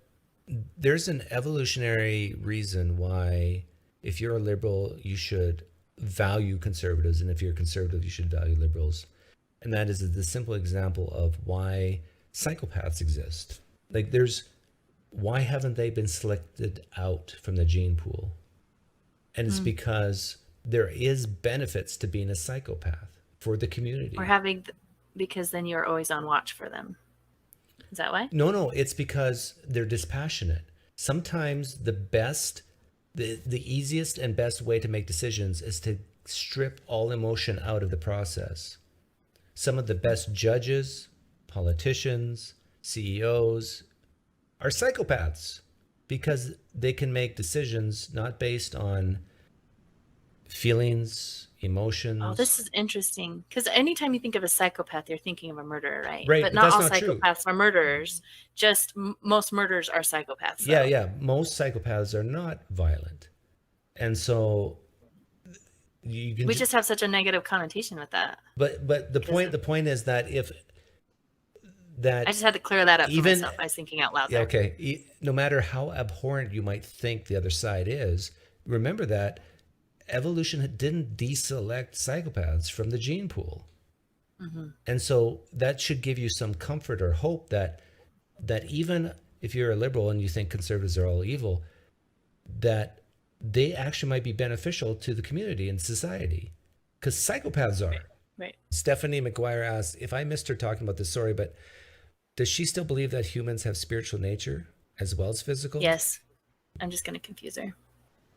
there's an evolutionary reason why, if you're a liberal, you should value conservatives, and if you're a conservative, you should value liberals. And that is the simple example of why psychopaths exist. Like why haven't they been selected out from the gene pool? And it's because there is benefits to being a psychopath for the community. Or because then you're always on watch for them. Is that why? No, it's because they're dispassionate. Sometimes the easiest and best way to make decisions is to strip all emotion out of the process. Some of the best judges, politicians, CEOs are psychopaths because they can make decisions not based on feelings, emotions. Oh, this is interesting. Because anytime you think of a psychopath, you're thinking of a murderer, right? Right, But but not that's all not true. psychopaths are murderers. Just most murderers are psychopaths. Though. Yeah. Most psychopaths are not violent. And so you can We just have such a negative connotation with that. But the point is that I just had to clear that up for even- myself. I was thinking out loud yeah, there. okay, no matter how abhorrent you might think the other side is, remember that evolution didn't deselect psychopaths from the gene pool. And so that should give you some comfort or hope that even if you're a liberal and you think conservatives are all evil, that they actually might be beneficial to the community and society, because psychopaths are. Right. Stephanie McGuire asks, if I missed her talking about this, sorry, but does she still believe that humans have spiritual nature as well as physical? Yes. I'm just going to confuse her.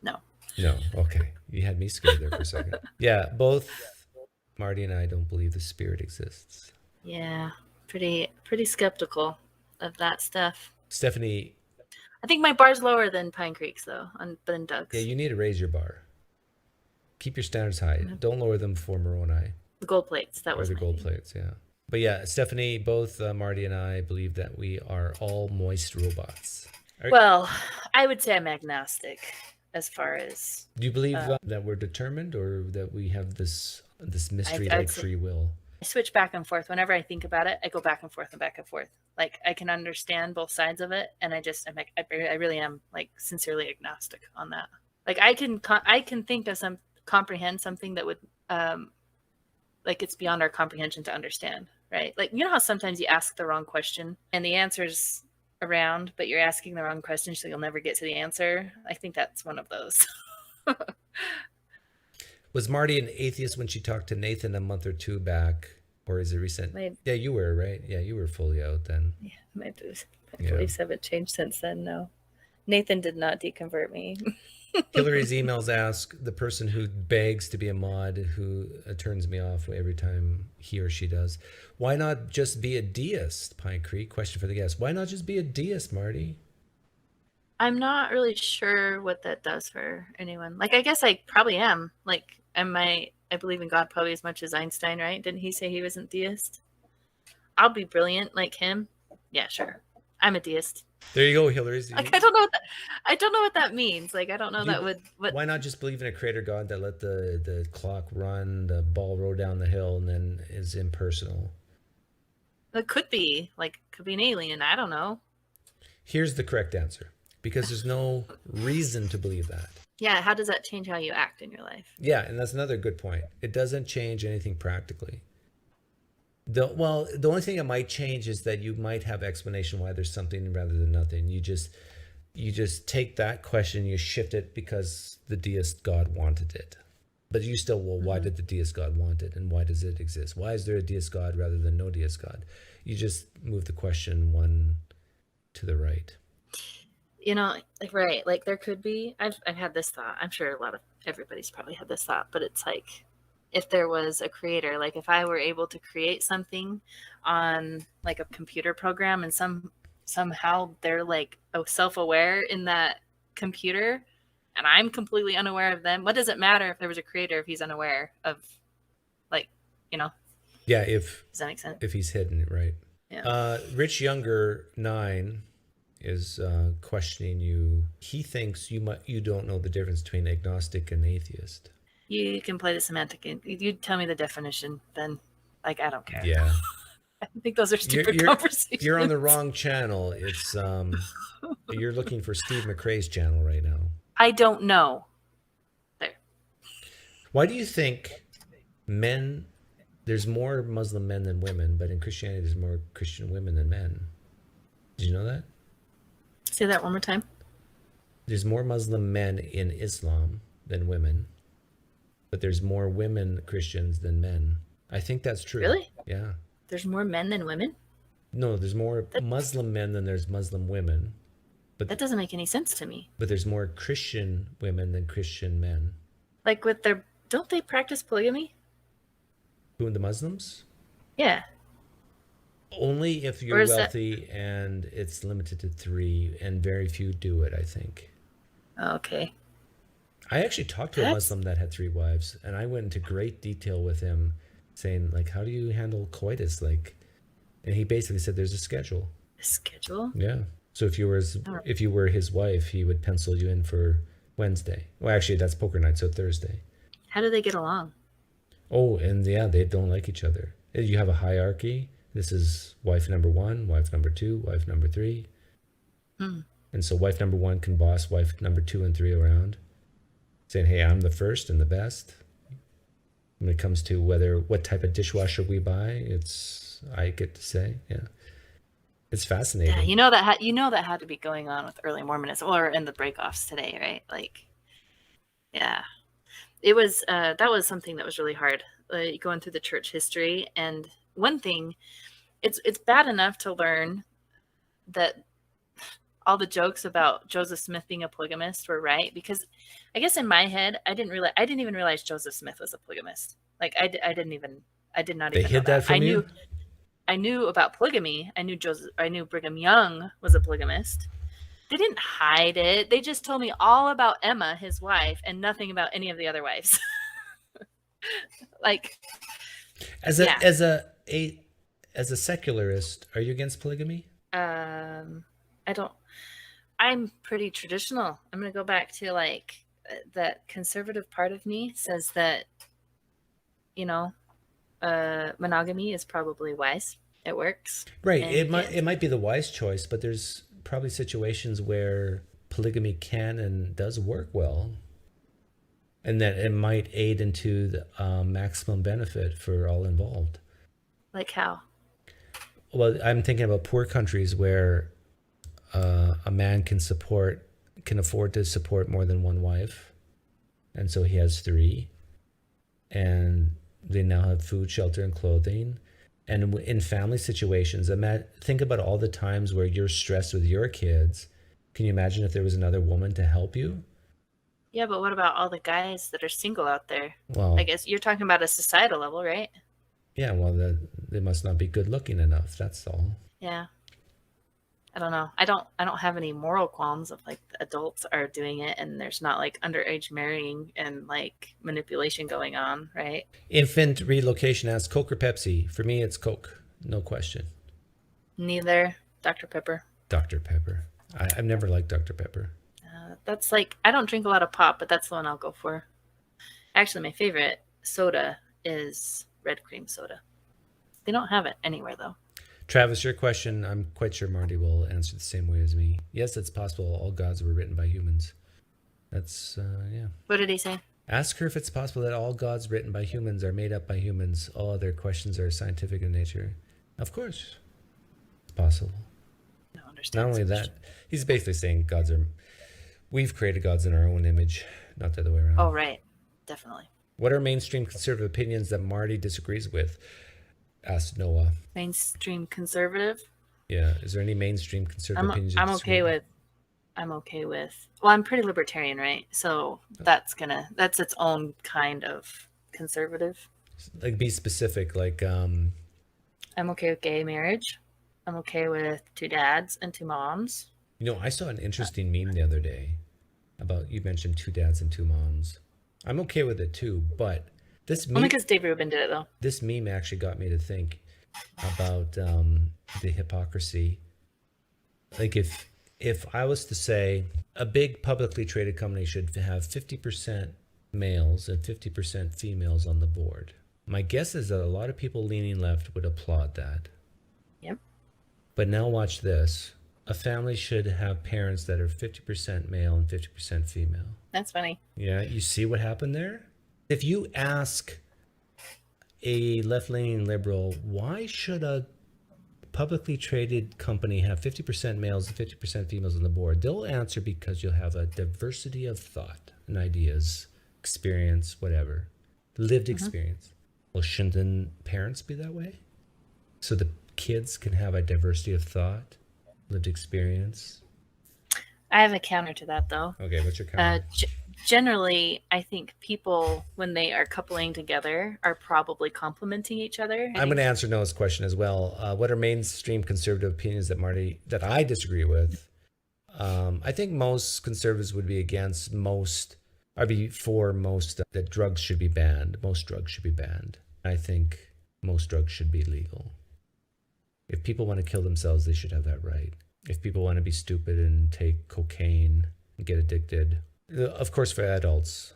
No. No. Okay. You had me scared there for a second. Yeah. Both Marty and I don't believe the spirit exists. Yeah. Pretty skeptical of that stuff. Stephanie. I think my bar's lower than Pinecreek's though, than Doug's. Yeah, you need to raise your bar. Keep your standards high. Don't lower them before Moroni. The gold plates. That Or was the my gold thing. plates, yeah. But yeah, Stephanie, both Marty and I believe that we are all moist robots. Well, I would say I'm agnostic as far as Do you believe that we're determined, or that we have this mystery like free will? I switch back and forth. Whenever I think about it, I go back and forth and back and forth. Like I can understand both sides of it, and I really am like sincerely agnostic on that. Like I can think of comprehend something that would like it's beyond our comprehension to understand, right? Like you know how sometimes you ask the wrong question and the answer's around, but you're asking the wrong question, so you'll never get to the answer. I think that's one of those. Was Marty an atheist when she talked to Nathan a month or two back, or is it recent? Yeah, you were, right? Yeah, you were fully out then. Yeah, my beliefs haven't changed since then. No, Nathan did not deconvert me. Hillary's emails ask the person who begs to be a mod, who turns me off every time he or she does, why not just be a deist, Pinecreek? Question for the guest. Why not just be a deist, Marty? I'm not really sure what that does for anyone. Like, I guess I probably am. Like, I believe in God probably as much as Einstein, right? Didn't he say he wasn't theist? I'll be brilliant like him. Yeah, sure. I'm a deist. There you go, Hillary. Like, I don't know what that means. Like, I don't know what. Why not just believe in a creator God that let the clock run, the ball roll down the hill, and then is impersonal? It could be an alien. I don't know. Here's the correct answer, because there's no reason to believe that. Yeah, how does that change how you act in your life? Yeah, and that's another good point. It doesn't change anything practically. The only thing it might change is that you might have explanation why there's something rather than nothing. You just take that question, you shift it because the deist God wanted it. But you still, why did the deist God want it, and why does it exist? Why is there a deist God rather than no deist God? You just move the question one to the right. Right, like there could be. I've had this thought. I'm sure everybody's probably had this thought, but it's like, if there was a creator, like if I were able to create something on like a computer program, and somehow they're like self-aware in that computer, and I'm completely unaware of them. What does it matter if there was a creator if he's unaware of, Yeah, does that make sense? If he's hidden, right? Yeah. Rich Younger 9 is questioning you. He thinks you don't know the difference between agnostic and atheist. You can play the semantic. You tell me the definition, then like I don't care. Yeah. I think those are stupid conversations. You're on the wrong channel. It's you're looking for Steve McRae's channel right now. I don't know. There. Why do you think there's more Muslim men than women, but in Christianity there's more Christian women than men? Did you know that? Say that one more time. There's more Muslim men in Islam than women, but there's more women Christians than men. I think that's true. Really? Yeah. There's more men than women? No, there's more Muslim men than there's Muslim women. But that doesn't make any sense to me. But there's more Christian women than Christian men. Like don't they practice polygamy? Who, the Muslims? Yeah. Only if you're wealthy and it's limited to 3, and very few do it, I think. Oh, okay. I actually talked to a Muslim that had 3 wives, and I went into great detail with him, saying, like, how do you handle coitus? Like, and he basically said there's a schedule. A schedule? Yeah. So if you were his wife, he would pencil you in for Wednesday. Well, actually, that's poker night, so Thursday. How do they get along? Oh, and yeah, they don't like each other. You have a hierarchy. This is wife number 1, wife number 2, wife number 3. And so wife number 1 can boss wife number 2 and 3 around, saying, hey, I'm the first and the best. When it comes to what type of dishwasher we buy, I get to say. Yeah. It's fascinating. Yeah, that had to be going on with early Mormonism, or in the breakoffs today, right? Like, yeah, it was. That was something that was really hard, going through the church history. And one thing, it's bad enough to learn that all the jokes about Joseph Smith being a polygamist were right, because I guess in my head I didn't even realize Joseph Smith was a polygamist. Like I did not even. They hid that from you? I knew about polygamy. I knew Brigham Young was a polygamist. They didn't hide it. They just told me all about Emma, his wife, and nothing about any of the other wives. Like, as a secularist, are you against polygamy? I don't. I'm pretty traditional. I'm going to go back to like that conservative part of me says that, monogamy is probably wise. It works. Right. It might be the wise choice, but there's probably situations where polygamy can and does work well, and that it might aid into the maximum benefit for all involved. Like how? Well, I'm thinking about poor countries where a man can afford to support more than 1 wife, and so he has 3, and they now have food, shelter, and clothing. And in family situations, think about all the times where you're stressed with your kids Can you imagine if there was another woman to help you? Yeah, but what about all the guys that are single out there? Well, I guess you're talking about a societal level, right? yeah, well, they must not be good looking enough. That's all. Yeah. I don't know. I don't have any moral qualms if like the adults are doing it and there's not like underage marrying and like manipulation going on, right? Infant relocation asks Coke or Pepsi. For me, it's Coke. No question. Neither. Dr. Pepper. Dr. Pepper. I've never liked Dr. Pepper. That's like, I don't drink a lot of pop, but that's the one I'll go for. Actually, my favorite soda is red cream soda. They don't have it anywhere though. Travis, your question, I'm quite sure Marty will answer the same way as me. Yes, it's possible all gods were written by humans. That's, yeah. What did he say? Ask her if it's possible that all gods written by humans are made up by humans. All other questions are scientific in nature. Of course. It's possible. I don't understand. Not only that, he's basically saying we've created gods in our own image, not the other way around. Oh, right. Definitely. What are mainstream conservative opinions that Marty disagrees with? Asked Noah. Mainstream conservative. Yeah. Is there any mainstream conservative opinions? I'm okay with. Well, I'm pretty libertarian, right? So that's its own kind of conservative. Like, be specific. Like, I'm okay with gay marriage. I'm okay with 2 dads and 2 moms. I saw an interesting meme the other day about, you mentioned 2 dads and 2 moms. I'm okay with it too, but this meme, only because Dave Rubin did it though. This meme actually got me to think about the hypocrisy. Like, if I was to say a big publicly traded company should have 50% males and 50% females on the board, my guess is that a lot of people leaning left would applaud that. Yep. But now watch this. A family should have parents that are 50% male and 50% female. That's funny. Yeah, you see what happened there? If you ask a left-leaning liberal, why should a publicly traded company have 50% males and 50% females on the board, they'll answer because you'll have a diversity of thought and ideas, experience, whatever, lived experience. Well, shouldn't then parents be that way? So the kids can have a diversity of thought, lived experience. I have a counter to that though. Okay, what's your counter? Generally, I think people, when they are coupling together, are probably complementing each other. I'm going to answer Noah's question as well. What are mainstream conservative opinions that I disagree with? I think most conservatives would be against I'd be for most that drugs should be banned. Most drugs should be banned. I think most drugs should be legal. If people want to kill themselves, they should have that right. If people want to be stupid and take cocaine and get addicted, of course for adults,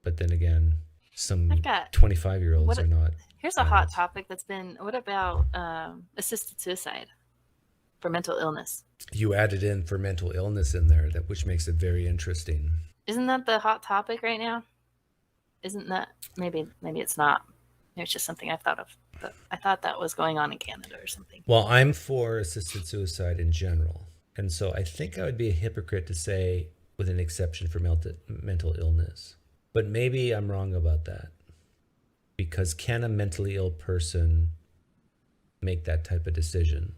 but then again, some 25-year-olds are not. Here's a hot topic that's been, what about assisted suicide for mental illness? You added in for mental illness in there, which makes it very interesting. Isn't that the hot topic right now? Isn't that, maybe it's not. Maybe it's just something I've thought of. But I thought that was going on in Canada or something. Well, I'm for assisted suicide in general. And so I think I would be a hypocrite to say, with an exception for mental illness. But maybe I'm wrong about that. Because can a mentally ill person make that type of decision?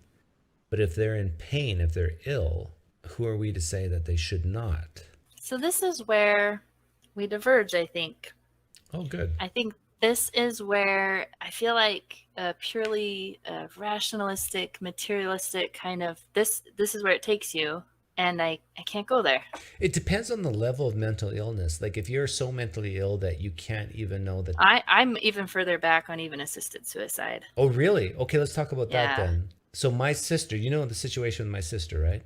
But if they're in pain, if they're ill, who are we to say that they should not? So this is where we diverge, I think. Oh, good. I think this is where I feel like a purely rationalistic, materialistic kind of, this is where it takes you. And I can't go there. It depends on the level of mental illness. Like if you're so mentally ill that you can't even know that. I'm even further back on even assisted suicide. Oh, really? Okay, let's talk about that then. So my sister, you know the situation with my sister, right?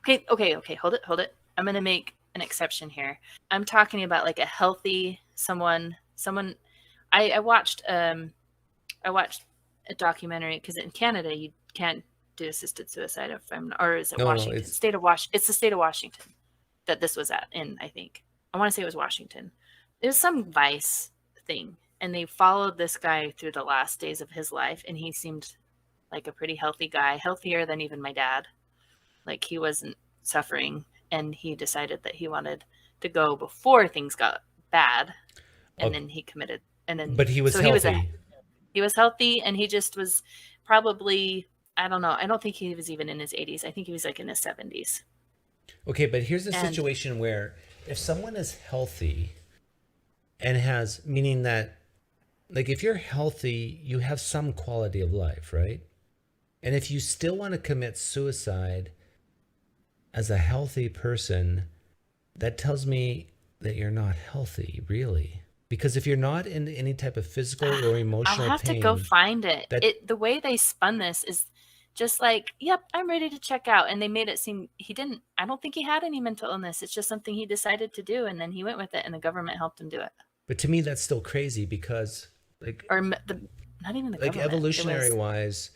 Okay. Hold it. I'm going to make an exception here. I'm talking about like a healthy someone. I watched a documentary because in Canada you can't do assisted suicide or is it Washington? It's the state of Washington that this was at in, I think. I want to say it was Washington. It was some Vice thing. And they followed this guy through the last days of his life. And he seemed like a pretty healthy guy, healthier than even my dad. Like he wasn't suffering. And he decided that he wanted to go before things got bad. And then he committed. But he was healthy. He was healthy and he just was probably, I don't know. I don't think he was even in his 80s. I think he was like in his 70s. Okay, but here's a And situation where if someone is healthy and has, meaning that, like, if you're healthy, you have some quality of life, right? And if you still want to commit suicide as a healthy person, that tells me that you're not healthy, really. Because if you're not in any type of physical or I'll emotional have to go pain, find it. that The way they spun this is just like, yep, I'm ready to check out. And they made it seem I don't think he had any mental illness. It's just something he decided to do. And then he went with it and the government helped him do it. but to me that's still crazy because like Or not even the like government. evolutionary wise,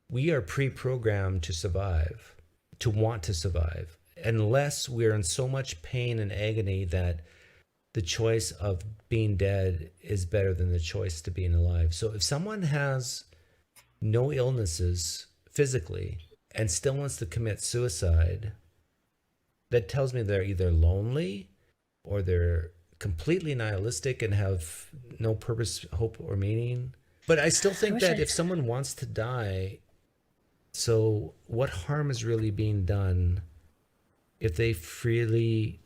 we are pre-programmed to survive, to want to survive, unless we're in so much pain and agony that the choice of being dead is better than the choice to being alive. So if someone has no illnesses physically and still wants to commit suicide, that tells me they're either lonely or they're completely nihilistic and have no purpose, hope, or meaning. But I still think that if someone wants to die, so what harm is really being done if they freely,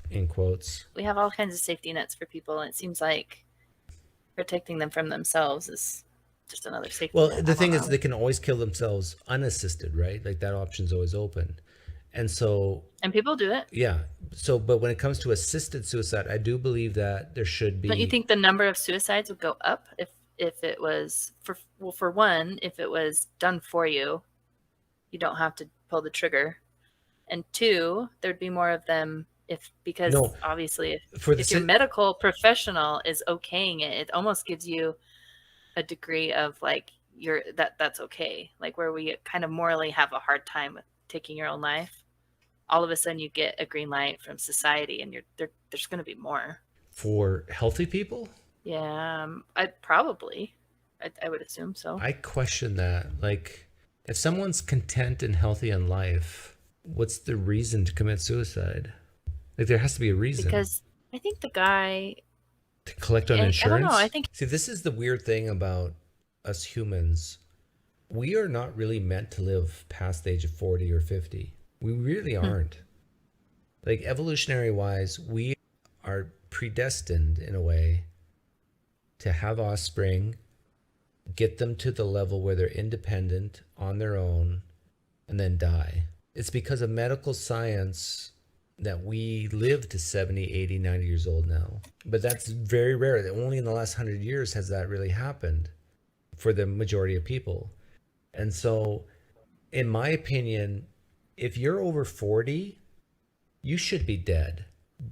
in quotes, We have all kinds of safety nets for people. And it seems like protecting them from themselves is just another safety well, net. the I thing don't is know. they can always kill themselves unassisted, right? Like that option's always open. And so, And people do it. yeah. So, but when it comes to assisted suicide, I do believe that there should Don't you be, think the number of suicides would go up if it was for one, if it was done for you, you don't have to pull the trigger, and two, there'd be more of them because no, obviously for the, if your medical professional is okaying it, it almost gives you a degree of like that's okay, like where we kind of morally have a hard time with taking your own life. All of a sudden you get a green light from society and there's going to be more. for healthy people, Yeah, I would assume so. I question that. Like, if someone's content and healthy in life, what's the reason to commit suicide? Like, there has to be a reason. Because I think the guy, To collect on and I don't know, I insurance? think See, this is the weird thing about us humans. We are not really meant to live past the age of 40 or 50. We really aren't. Like, evolutionary wise, we are predestined in a way to have offspring, get them to the level where they're independent on their own, and then die. It's because of medical science that we live to 70, 80, 90 years old now. But that's very rare. Only in the last 100 years has that really happened for the majority of people. And so, in my opinion, if you're over 40, you should be dead.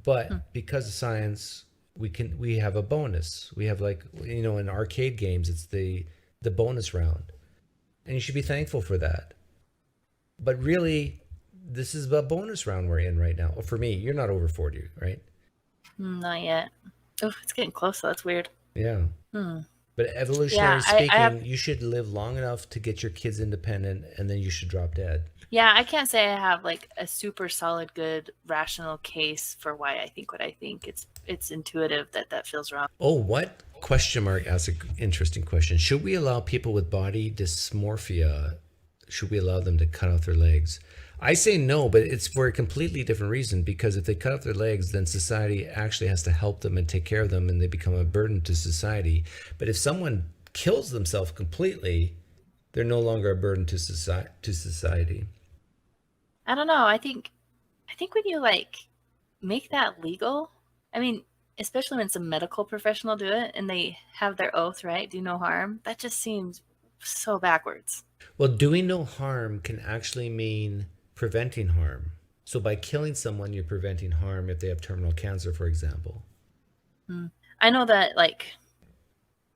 But because of science, we have a bonus. We have, like, in arcade games, it's the bonus round. And you should be thankful for that. But really, this is a bonus round we're in right now. Well, for me, you're not over 40, right? not yet. Oh, it's getting close. So that's weird. Yeah. Hmm. But evolutionary Yeah, speaking, you should live long enough to get your kids independent, and then you should drop dead. Yeah, I can't say I have like a super solid, good, rational case for why I think what I think. It's intuitive that feels wrong. Oh, what? Question mark asks an interesting question. Should we allow people with body dysmorphia, should we allow them to cut off their legs? I say no, but it's for a completely different reason, because if they cut off their legs, then society actually has to help them and take care of them, and they become a burden to society. But if someone kills themselves completely, they're no longer a burden to society. I don't know. I think when you like make that legal, I mean, especially when it's a medical professional do it and they have their oath, right? Do no harm. That just seems so backwards. Well, doing no harm can actually mean preventing harm. So by killing someone, you're preventing harm if they have terminal cancer, for example. I know that, like,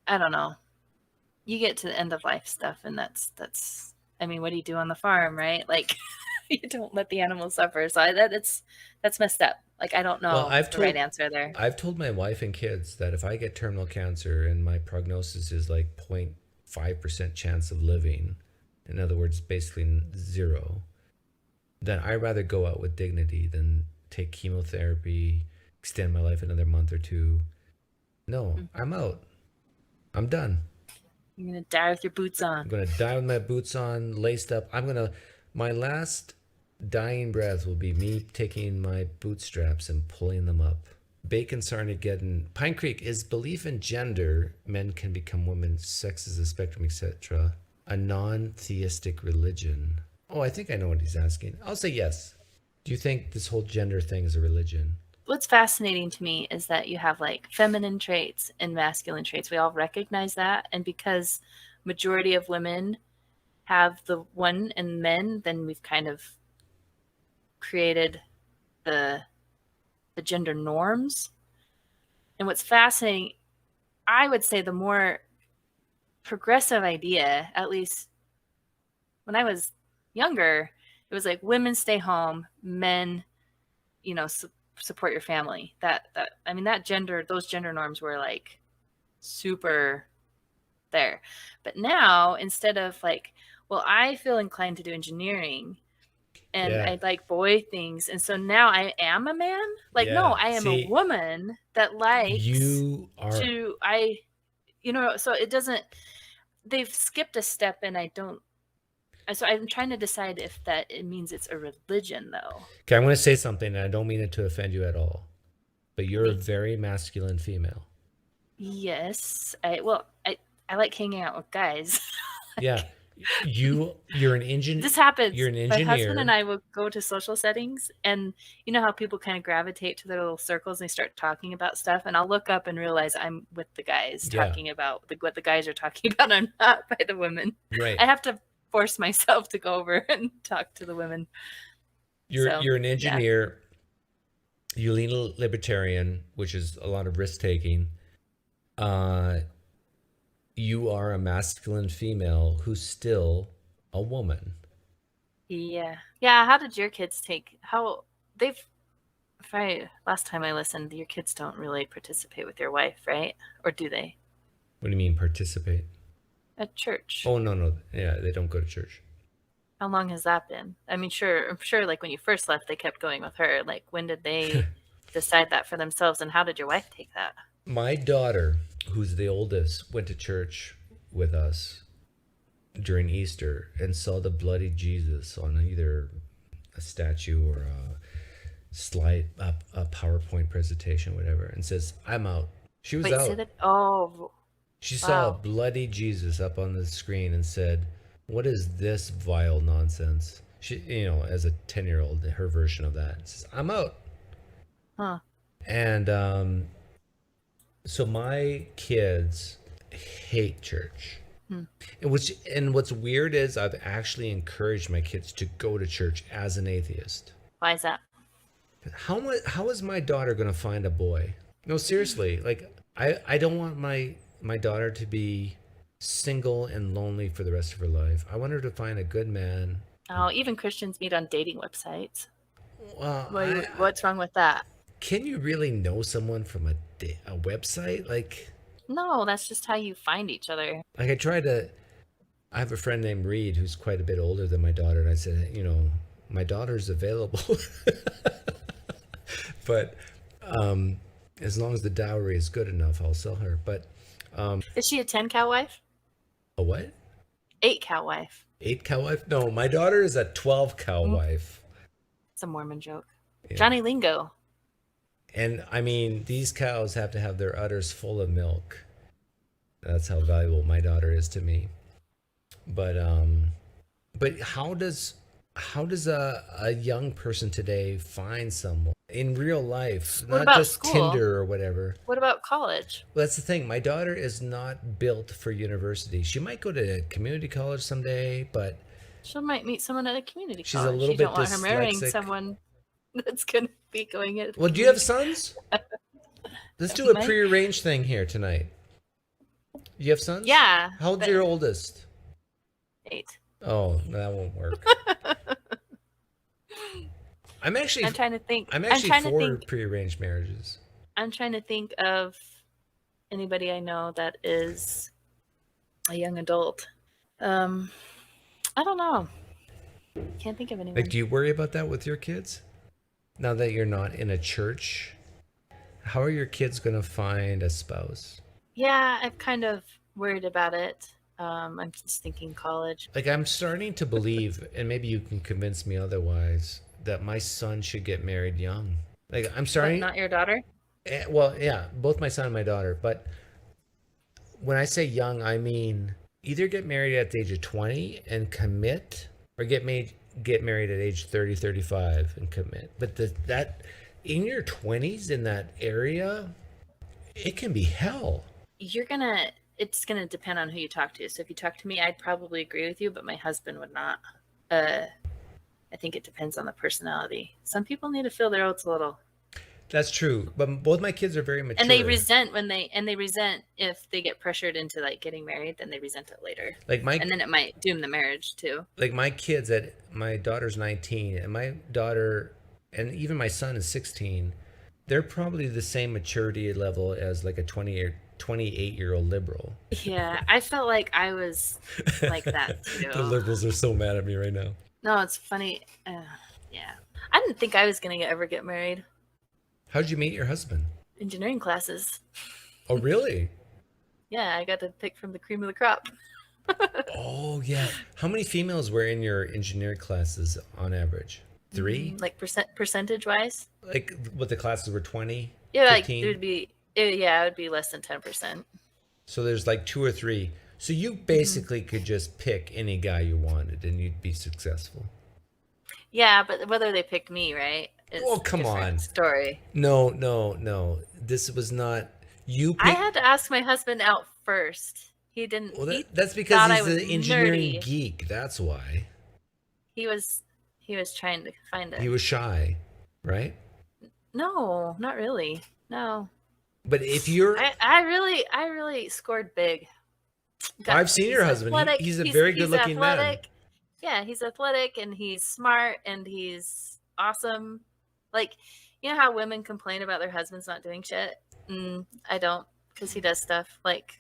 I don't know. You get to the end of life stuff, and that's. I mean, what do you do on the farm, right? Like, you don't let the animals suffer. So that's messed up. Like, I don't know Well, the right answer there. I've told my wife and kids that if I get terminal cancer and my prognosis is like 0.5% chance of living, in other words, basically zero, then I'd rather go out with dignity than take chemotherapy, extend my life another month or two. No, I'm out. I'm done. You're gonna die with your boots I'm on. going to die with my boots on, laced up. My last dying breath will be me taking my bootstraps and pulling them up. Bacon Sarnageddon. Pinecreek, is belief in gender, men can become women, sex is a spectrum, etc., a non-theistic religion? Oh, I think I know what he's asking. I'll say yes. Do you think this whole gender thing is a religion? What's fascinating to me is that you have like feminine traits and masculine traits. We all recognize that. And because majority of women have the one and men, then we've kind of created the gender norms. And what's fascinating, I would say the more progressive idea, at least when I was younger, it was like women stay home, men, support your family. Those gender norms were like super there. But now, instead of like, well, I feel inclined to do engineering and Yeah. I like boy things. And so now I am a man. Like, Yeah. no, I am See, a woman that likes you are so it doesn't, they've skipped a step and so I'm trying to decide if that it means it's a religion though. Okay, I'm going to say something, and I don't mean it to offend you at all, but you're a very masculine female. Yes. I like hanging out with guys. Yeah. You're an engineer. This happens. You're an engineer. My husband and I will go to social settings, and you know how people kind of gravitate to their little circles and they start talking about stuff, and I'll look up and realize I'm with the guys talking about what the guys are talking about. I'm not by the women. Right. I have to force myself to go over and talk to the women. You're an engineer. Yeah. You lean libertarian, which is a lot of risk taking. You are a masculine female who's still a woman. Yeah. How did your kids last time I listened, your kids don't really participate with your wife, right? Or do they? What do you mean participate? At church. Oh, no. Yeah, they don't go to church. How long has that been? I mean, I'm sure like when you first left, they kept going with her. Like, when did they decide that for themselves, and how did your wife take that? My daughter, who's the oldest, went to church with us during Easter and saw the bloody Jesus on either a statue or a slide, a PowerPoint presentation, whatever, and says, "I'm out." She was out. Say that? Oh. She saw a bloody Jesus up on the screen and said, "What is this vile nonsense?" She, as a 10-year-old, her version of that says, "I'm out." Huh. And so my kids hate church. And what's weird is I've actually encouraged my kids to go to church as an atheist. Why is that? How is my daughter going to find a boy? No, seriously. Like, I don't want my daughter to be single and lonely for the rest of her life. I want her to find a good man. Oh, even Christians meet on dating websites. Well, what's wrong with that? Can you really know someone from a website? Like, no, that's just how you find each other. Like, I have a friend named Reed who's quite a bit older than my daughter, and I said, my daughter's available. But as long as the dowry is good enough, I'll sell her. But is she a 10-cow wife? A what? 8-cow wife. 8-cow wife? No, my daughter is a 12-cow wife. It's a Mormon joke. Yeah. Johnny Lingo. And I mean, these cows have to have their udders full of milk. That's how valuable my daughter is to me. But how does a young person today find someone in real life? What not about just school? Tinder or whatever. What about college? Well, that's the thing. My daughter is not built for university. She might go to community college someday, but she might meet someone at a community she's college. a little you bit don't want her marrying dyslexic. someone that's going to be going at. Well, do you have sons? Let's do a prearranged thing here tonight. You have sons? Yeah. How old's your oldest? 8. Oh, that won't work. I'm trying to think. I'm actually for prearranged marriages. I'm trying to think of anybody I know that is a young adult. I don't know. Can't think of anyone. Like, do you worry about that with your kids? Now that you're not in a church, how are your kids going to find a spouse? Yeah, I've kind of worried about it. I'm just thinking college. Like, I'm starting to believe, and maybe you can convince me otherwise, that my son should get married young. Like, I'm But starting. not your daughter? Well, yeah, both my son and my daughter. But when I say young, I mean either get married at the age of 20 and commit, or get married at age 30, 35 and commit. But that in your 20s in that area, it can be hell. It's gonna depend on who you talk to. So if you talk to me, I'd probably agree with you, but my husband would not. I think it depends on the personality. Some people need to feel their oats a little. That's true. But both my kids are very mature. And they resent if they get pressured into like getting married, then they resent it later. And then it might doom the marriage too. Like my kids, my daughter's 19 and my daughter and even my son is 16. They're probably the same maturity level as like a 28-year-old liberal. Yeah, I felt like I was like that too. The liberals are so mad at me right now. No, it's funny. Yeah. I didn't think I was going to ever get married. How'd you meet your husband? Engineering classes. Oh, really? Yeah, I got to pick from the cream of the crop. Oh, yeah. How many females were in your engineering classes on average? 3? Like percentage wise? Like what the classes were 20? Yeah, 15? like it would be less than 10%. So there's like 2 or 3. So you basically could just pick any guy you wanted and you'd be successful. Yeah, but whether they picked me, right? Oh, come on. Story. No. This was not you. I had to ask my husband out first. He didn't. Well, that's because he's an engineering geek. That's why. He was trying to find it. He was shy, right? No, not really. No. But if you're, I really scored big. I've seen your husband. He's a very good-looking man. Yeah, he's athletic and he's smart and he's awesome. Like, you know how women complain about their husbands not doing shit? I don't, because he does stuff. Like,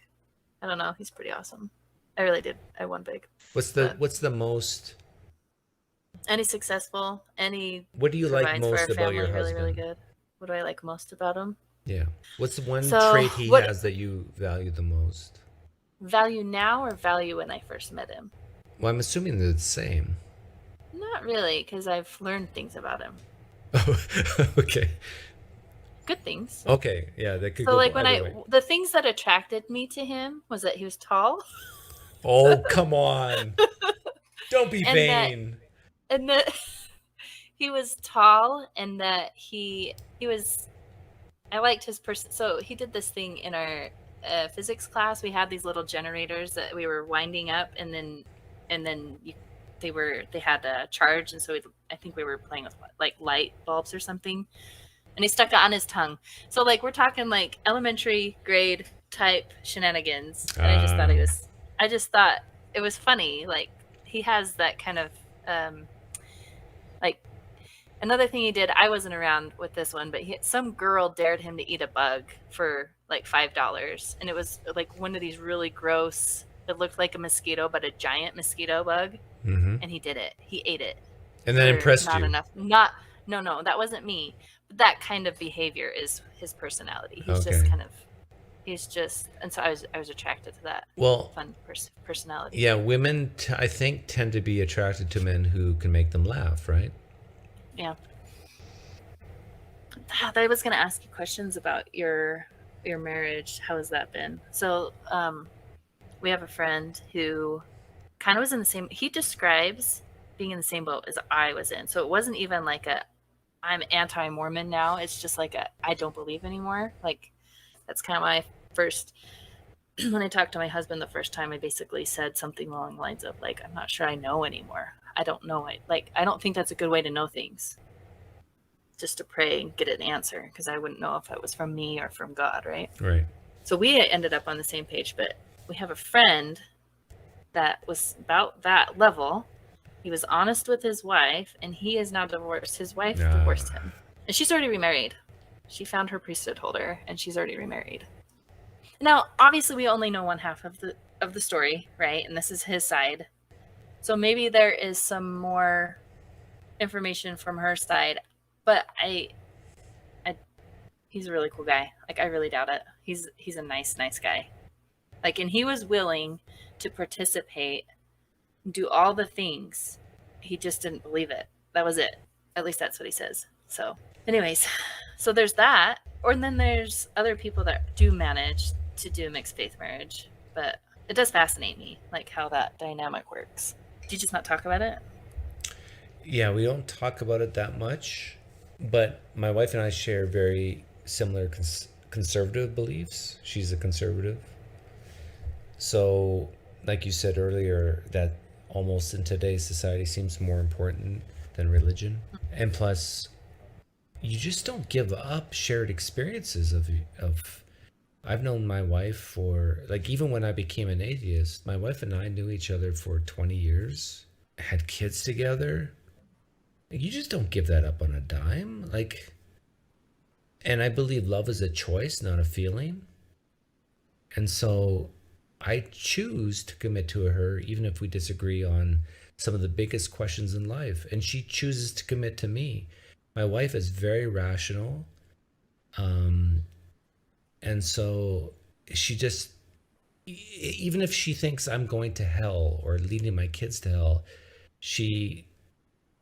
I don't know. He's pretty awesome. I really did. I won big. What's the most? And he's successful. And he What do you like most about your husband? Really, really good. What do I like most about him? Yeah. What's the one trait he has that you value the most? Value now or value when I first met him? Well, I'm assuming they're the same. Not really, because I've learned things about him. Oh, okay. Good things. Okay, yeah, that could so go like the things that attracted me to him was that he was tall. Oh, come on. Don't be vain. And that he was tall and that he was, I liked his person. So he did this thing in our physics class. We had these little generators that we were winding up and then they had a charge. And so I think we were playing with like light bulbs or something. And he stuck it on his tongue. So like we're talking like elementary grade type shenanigans. And I just thought it was funny. Like he has that kind of like another thing he did. I wasn't around with this one, but some girl dared him to eat a bug for like $5, and it was like one of these really gross. It looked like a mosquito, but a giant mosquito bug. Mm-hmm. And he did it. He ate it. And that impressed you. Not enough. No, that wasn't me. But that kind of behavior is his personality. He's just, and so I was attracted to that. Well, fun personality. Yeah, women I think tend to be attracted to men who can make them laugh, right? Yeah. I was going to ask you questions about your marriage. How has that been? So, we have a friend who kind of was in the same. He describes being in the same boat as I was in. So it wasn't even like I'm anti-Mormon now. It's just like I don't believe anymore. Like that's kind of my first. When I talked to my husband the first time, I basically said something along the lines of like, I'm not sure I know anymore. I don't know. I don't think that's a good way to know things. Just to pray and get an answer, because I wouldn't know if it was from me or from God, right? Right. So we ended up on the same page, but we have a friend that was about that level. He was honest with his wife, and he is now divorced. His wife divorced him, and she's already remarried. She found her priesthood holder, and she's already remarried. Now, obviously, we only know one half of the story, right? And this is his side. So maybe there is some more information from her side, but he's a really cool guy. Like I really doubt it. He's a nice guy. Like, and he was willing to participate, do all the things. He just didn't believe it. That was it. At least that's what he says. So, anyways, so there's that. Or then there's other people that do manage to do a mixed faith marriage. But it does fascinate me, like how that dynamic works. Did you just not talk about it? Yeah, we don't talk about it that much, but my wife and I share very similar conservative beliefs. She's a conservative. So, like you said earlier, that almost in today's society seems more important than religion. And plus, you just don't give up shared experiences of I've known my wife for, like, even when I became an atheist, my wife and I knew each other for 20 years, had kids together. You just don't give that up on a dime. Like, and I believe love is a choice, not a feeling. And so I choose to commit to her, even if we disagree on some of the biggest questions in life. And she chooses to commit to me. My wife is very rational. And so she just, even if she thinks I'm going to hell or leading my kids to hell, she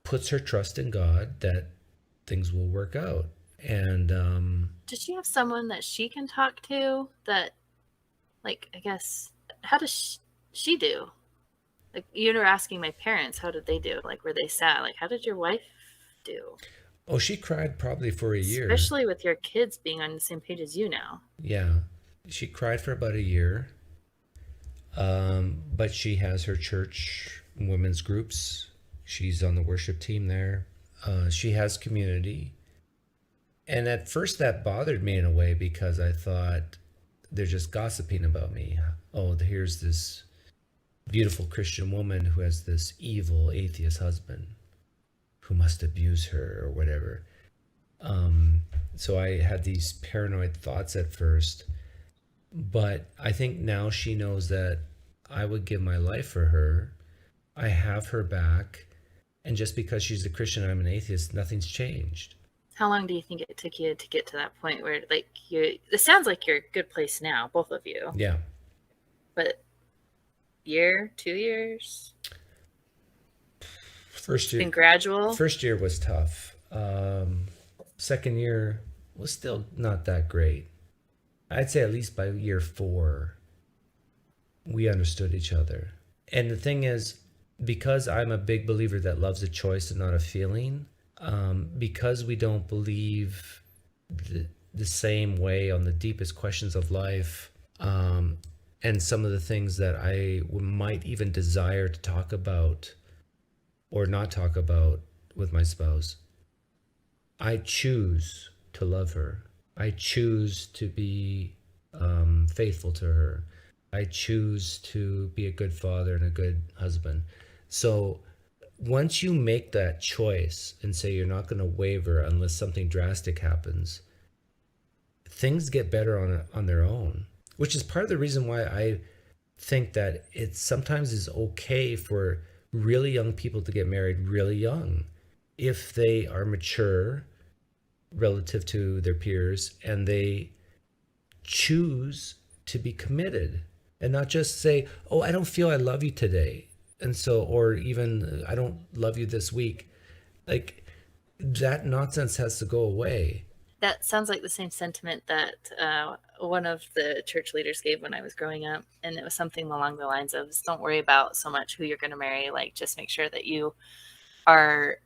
puts her trust in God that things will work out. And Does she have someone that she can talk to that, like, I guess, how does she do? Like, you were asking my parents, how did they do? Like, were they sad? Like, how did your wife do? oh, she cried probably for a year. Especially with your kids being on the same page as you now. Yeah, she cried for about a year. But she has her church women's groups. She's on the worship team there. She has community. And at first that bothered me in a way because I thought they're just gossiping about me. Oh, here's this beautiful Christian woman who has this evil atheist husband who must abuse her or whatever. So I had these paranoid thoughts at first. But I think now she knows that I would give my life for her. I have her back. And just because she's a Christian and I'm an atheist, nothing's changed. How long do you think it took you to get to that point where, like, it sounds like you're a good place now, both of you. Yeah. But year, 2 years? First year. Been gradual? First year was tough. Second year was still not that great. I'd say at least by year 4, we understood each other. And the thing is, because I'm a big believer that love's a choice and not a feeling, because we don't believe the same way on the deepest questions of life, and some of the things that I might even desire to talk about or not talk about with my spouse, I choose to love her. I choose to be faithful to her. I choose to be a good father and a good husband. So once you make that choice and say you're not going to waver unless something drastic happens, things get better on their own, which is part of the reason why I think that it sometimes is okay for really young people to get married really young if they are mature relative to their peers and they choose to be committed and not just say, oh, I don't feel I love you today. And so, or even I don't love you this week. Like, that nonsense has to go away. That sounds like the same sentiment that one of the church leaders gave when I was growing up. And it was something along the lines of, don't worry about so much who you're going to marry. Like, just make sure that you are,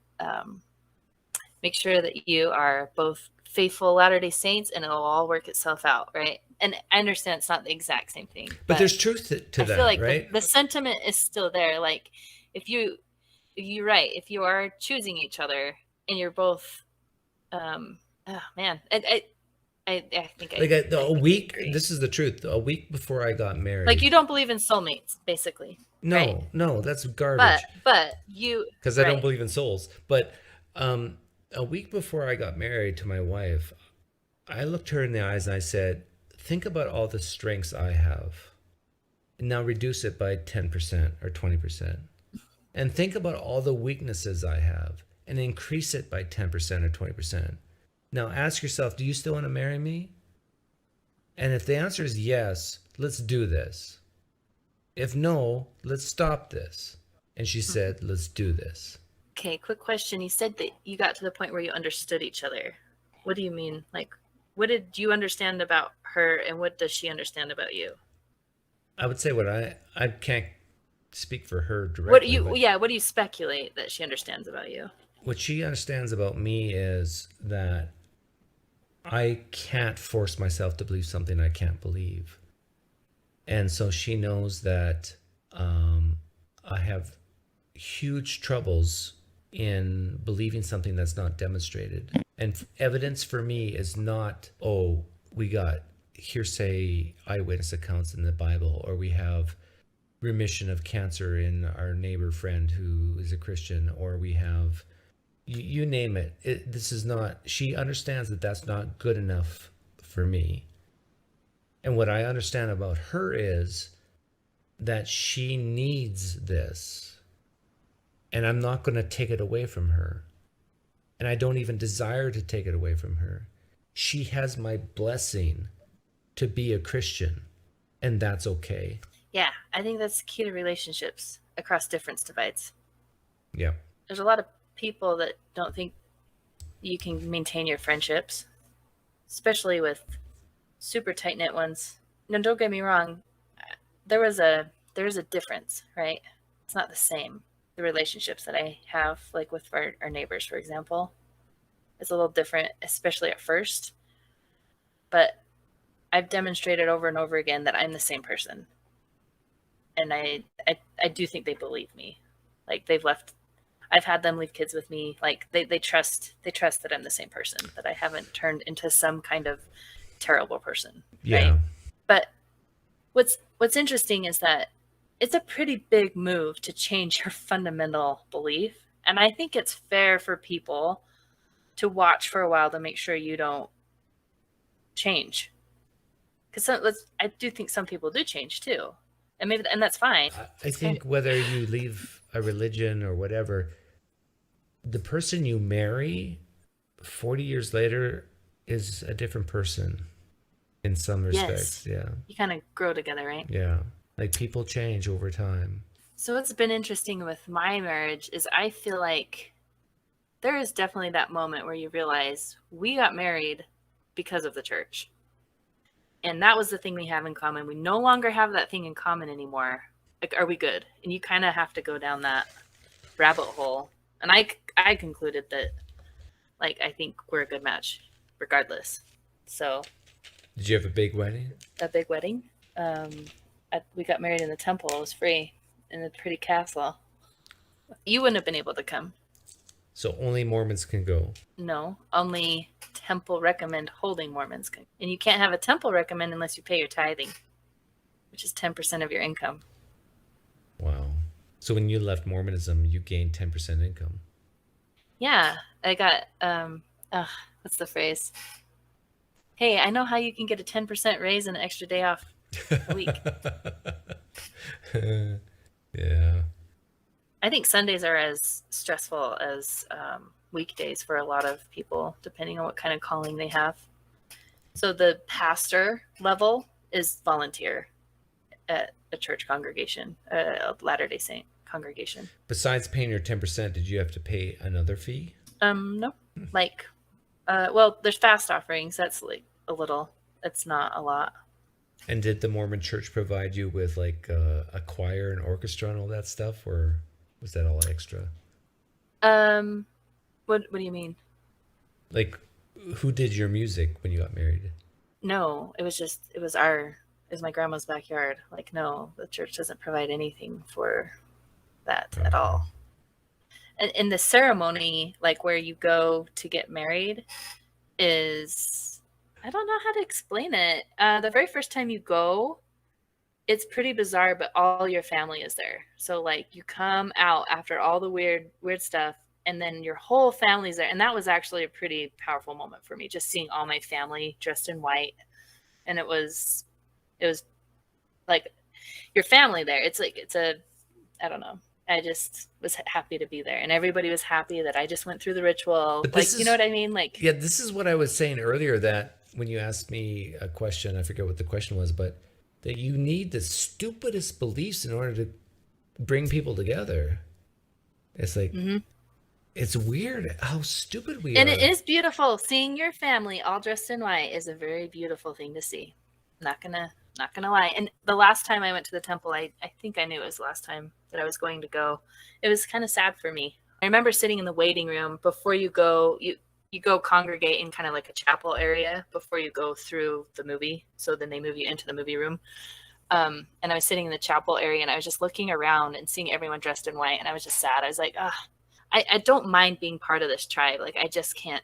both faithful Latter-day Saints, and it'll all work itself out, right? And I understand it's not the exact same thing. But there's truth to that, I feel like right? The sentiment is still there. Like, if you're right, if you are choosing each other and you're both, oh man, I think like a week. agree. This is the truth. A week before I got married, Like, you don't believe in soulmates, basically. no, right? no, that's garbage. But you, Because I don't believe in souls. But a week before I got married to my wife, I looked her in the eyes and I said, think about all the strengths I have. And now reduce it by 10% or 20%. And think about all the weaknesses I have and increase it by 10% or 20%. Now ask yourself, do you still want to marry me? And if the answer is yes, let's do this. If no, let's stop this. And she said, let's do this. Okay, quick question. You said that you got to the point where you understood each other. What do you mean? Like, what did you understand about her, and what does she understand about you? I would say what I can't speak for her directly. What do you speculate that she understands about you? What she understands about me is that I can't force myself to believe something I can't believe. And so she knows that I have huge troubles in believing something that's not demonstrated. And evidence for me is not, oh, we got hearsay eyewitness accounts in the Bible, or we have remission of cancer in our neighbor friend who is a Christian, or we have, you name it. This is not, she understands that that's not good enough for me. And what I understand about her is that she needs this, and I'm not going to take it away from her. And I don't even desire to take it away from her. She has my blessing to be a Christian, and that's okay. Yeah, I think that's key to relationships across difference divides. Yeah. There's a lot of people that don't think you can maintain your friendships, especially with super tight-knit ones. No, don't get me wrong. There's a difference, right? It's not the same. The relationships that I have, like with our neighbors, for example, it's a little different, especially at first. But I've demonstrated over and over again that I'm the same person. And I do think they believe me. Like I've had them leave kids with me. Like they trust that I'm the same person, that I haven't turned into some kind of terrible person. Yeah. Right? But what's interesting is that it's a pretty big move to change your fundamental belief. And I think it's fair for people to watch for a while to make sure you don't change. Because I do think some people do change too. And that's fine. I think whether you leave a religion or whatever, the person you marry 40 years later is a different person in some respects. Yes. Yeah. You kind of grow together, right? Yeah. Like people change over time. So what's been interesting with my marriage is I feel like there is definitely that moment where you realize we got married because of the church. And that was the thing we have in common. We no longer have that thing in common anymore. Like, are we good? And you kind of have to go down that rabbit hole. And I concluded that, like, I think we're a good match regardless. So. Did you have a big wedding? A big wedding. We got married in the temple. It was free in a pretty castle. You wouldn't have been able to come. So only Mormons can go? No, only temple recommend holding Mormons can. And you can't have a temple recommend unless you pay your tithing, which is 10% of your income. Wow. So when you left Mormonism, you gained 10% income? Yeah, I got, what's the phrase? Hey, I know how you can get a 10% raise and an extra day off a week. Yeah. I think Sundays are as stressful as weekdays for a lot of people, depending on what kind of calling they have. So the pastor level is volunteer at a church congregation, a Latter-day Saint congregation. Besides paying your 10%, did you have to pay another fee? No. Like, well, there's fast offerings. That's like a little. It's not a lot. And did the Mormon church provide you with like a choir and orchestra and all that stuff, or was that all extra? What do you mean? Like, who did your music when you got married? No, it was my grandma's backyard. Like, no, the church doesn't provide anything for that at all. And in the ceremony, like where you go to get married, is, I don't know how to explain it. The very first time you go, it's pretty bizarre, but all your family is there. So like you come out after all the weird stuff, and then your whole family's there. And that was actually a pretty powerful moment for me, just seeing all my family dressed in white. And it was like your family there. It's like, I don't know. I just was happy to be there, and everybody was happy that I just went through the ritual. Like, you know what I mean? Like, yeah, this is what I was saying earlier, that when you asked me a question, I forget what the question was, but that you need the stupidest beliefs in order to bring people together. It's like, it's weird how stupid we And are. it is beautiful. Seeing your family all dressed in white is a very beautiful thing to see. Not gonna lie. And the last time I went to the temple, I think I knew it was the last time that I was going to go. It was kind of sad for me. I remember sitting in the waiting room before you go. You go congregate in kind of like a chapel area before you go through the movie. So then they move you into the movie room. And I was sitting in the chapel area, and I was just looking around and seeing everyone dressed in white, and I was just sad. I was like, I don't mind being part of this tribe. Like, I just can't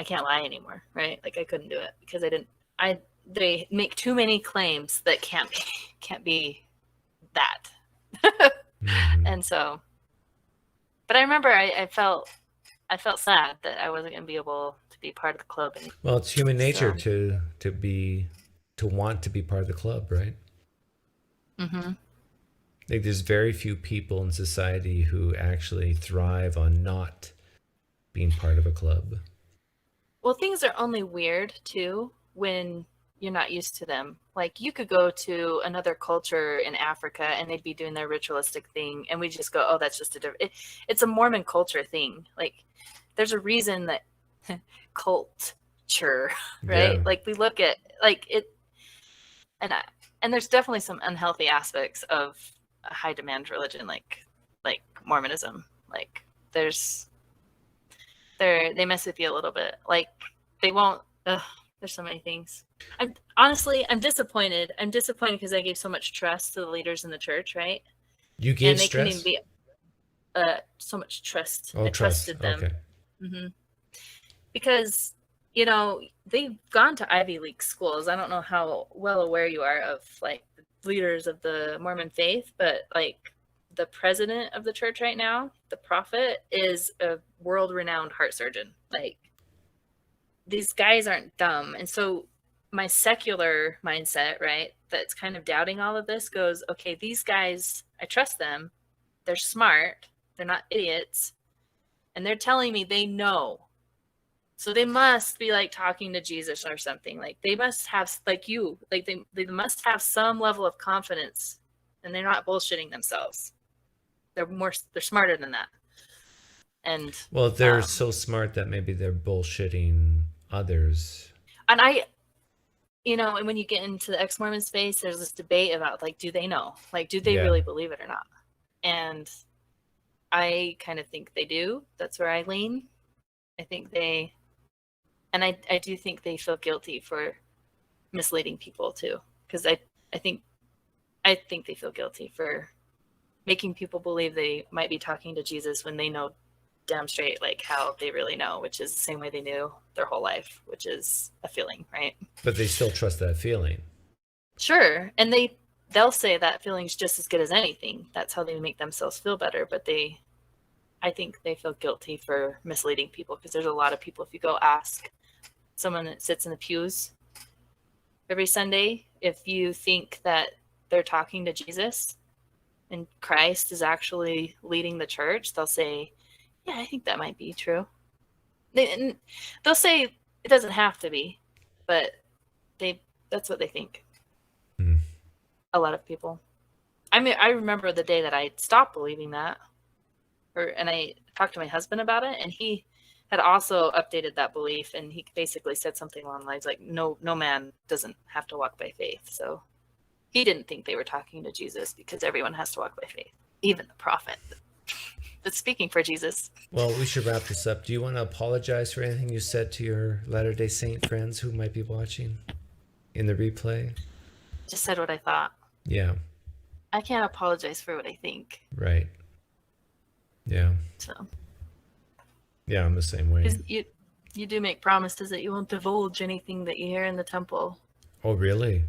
lie anymore, right? Like, I couldn't do it because they make too many claims that can't be that. And so, but I remember I felt sad that I wasn't going to be able to be part of the club anymore. Well, it's human nature to want to be part of the club, right? Like, there's very few people in society who actually thrive on not being part of a club. Well, things are only weird too when you're not used to them. Like, you could go to another culture in Africa and they'd be doing their ritualistic thing, and we just go, oh, that's just a different. It's a Mormon culture thing. Like, there's a reason that culture, right? Yeah. Like, we look at like it, and there's definitely some unhealthy aspects of a high demand religion like Mormonism. Like, they mess with you a little bit. Like, they won't. There's so many things. I'm disappointed. I'm disappointed because I gave so much trust to the leaders in the church, right? You gave and they stress? couldn't even be so much trust. Oh, I trust. trusted them. Okay. Because, you know, they've gone to Ivy League schools. I don't know how well aware you are of like the leaders of the Mormon faith, but like the president of the church right now, the prophet, is a world-renowned heart surgeon. Like, these guys aren't dumb. And so my secular mindset, right, that's kind of doubting all of this goes, okay, these guys, I trust them. They're smart. They're not idiots. And they're telling me they know. So they must be like talking to Jesus or something. Like, they must have, like you, like they must have some level of confidence, and they're not bullshitting themselves. They're smarter than that. And well, they're so smart that maybe they're bullshitting others. And and when you get into the ex-Mormon space, there's this debate about like, do they know? Like, do they really believe it or not? And I kind of think they do. That's where I lean. I think they, and I do think they feel guilty for misleading people too, because I think they feel guilty for making people believe they might be talking to Jesus when they know damn straight like how they really know, which is the same way they knew their whole life, which is a feeling, right? But they still trust that feeling. Sure. And they'll say that feeling's just as good as anything. That's how they make themselves feel better. But I think they feel guilty for misleading people, because there's a lot of people, if you go ask someone that sits in the pews every Sunday, if you think that they're talking to Jesus and Christ is actually leading the church, they'll say, yeah, I think that might be true. They'll say it doesn't have to be, but that's what they think. A lot of people. I mean, I remember the day that I stopped believing that, and I talked to my husband about it, and he had also updated that belief, and he basically said something along the lines like, no man doesn't have to walk by faith. So he didn't think they were talking to Jesus, because everyone has to walk by faith, even the prophet that's speaking for Jesus. Well, we should wrap this up. Do you want to apologize for anything you said to your Latter-day Saint friends who might be watching in the replay? Just said what I thought. Yeah. I can't apologize for what I think. Right. Yeah. So. Yeah, I'm the same way. You do make promises that you won't divulge anything that you hear in the temple. Oh, really?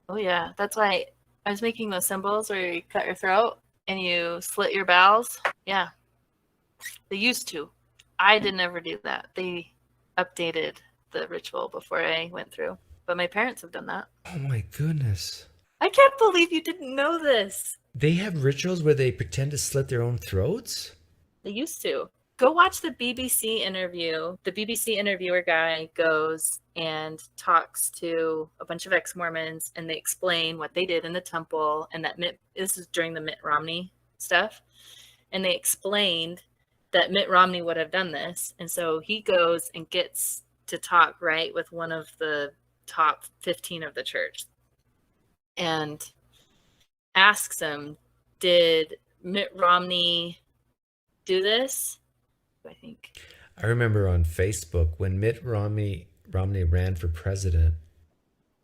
Oh, yeah. That's why I was making those symbols where you cut your throat and you slit your bowels. Yeah. They used to. I didn't ever do that. They updated the ritual before I went through. But my parents have done that. Oh, my goodness. I can't believe you didn't know this. They have rituals where they pretend to slit their own throats? They used to. Go watch the BBC interview. The BBC interviewer guy goes and talks to a bunch of ex-Mormons, and they explain what they did in the temple, and that this is during the Mitt Romney stuff, and they explained that Mitt Romney would have done this, and so he goes and gets to talk right with one of the top 15 of the church, and asks him, "Did Mitt Romney do this?" I think. I remember on Facebook when Mitt Romney ran for president.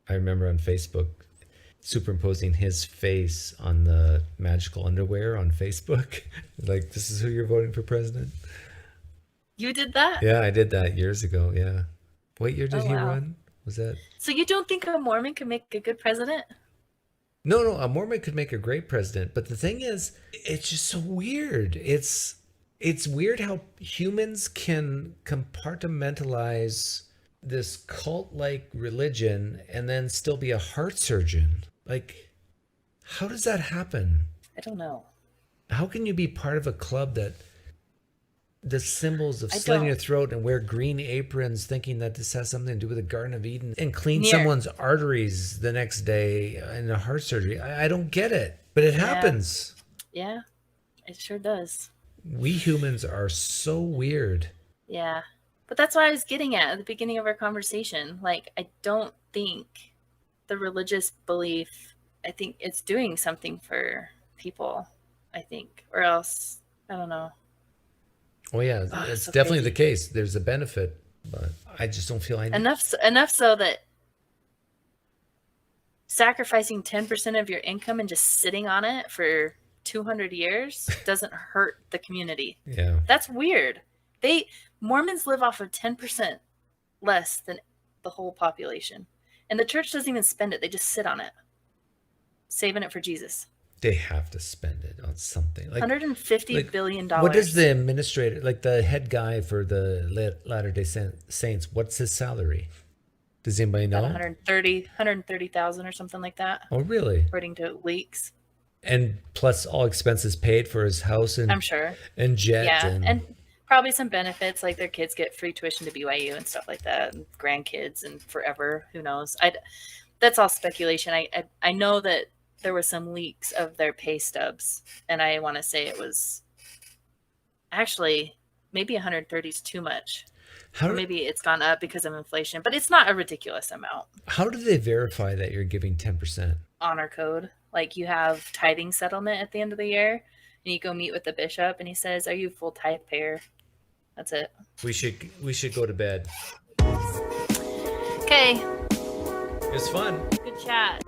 I remember on Facebook superimposing his face on the magical underwear on Facebook. Like, this is who you're voting for president. You did that? Yeah, I did that years ago. Yeah. What year did he wow. run? Was that? So you don't think a Mormon could make a good president? No, a Mormon could make a great president. But the thing is, it's just so weird. It's weird how humans can compartmentalize this cult-like religion and then still be a heart surgeon. Like, how does that happen? I don't know. How can you be part of a club that the symbols of slitting your throat and wear green aprons thinking that this has something to do with the Garden of Eden and clean someone's arteries the next day in a heart surgery? I don't get it, but it happens. Yeah, it sure does. We humans are so weird. Yeah. But that's what I was getting at the beginning of our conversation. Like, I don't think the religious belief, I think it's doing something for people, I think. Or else, I don't know. Oh, yeah. It's so definitely the case. There's a benefit, but I just don't feel I need enough so that sacrificing 10% of your income and just sitting on it for 200 years doesn't hurt the community. Yeah. That's weird. Mormons live off of 10% less than the whole population. And the church doesn't even spend it. They just sit on it, saving it for Jesus. They have to spend it on something. Like $150 billion. What does the administrator, like the head guy for the Latter-day Saints, what's his salary? Does anybody know? 130,000 or something like that. Oh, really? According to leaks. And plus all expenses paid for his house and I'm sure. And jet. Yeah, and probably some benefits, like their kids get free tuition to BYU and stuff like that, and grandkids and forever. Who knows? That's all speculation. I know that there were some leaks of their pay stubs, and I want to say it was actually maybe 130 is too much. Or maybe it's gone up because of inflation, but it's not a ridiculous amount. How do they verify that you're giving 10%? Honor code. Like, you have tithing settlement at the end of the year, and you go meet with the bishop, and he says, "Are you a full tithe payer?" That's it. We should go to bed. Okay. It was fun. Good chat.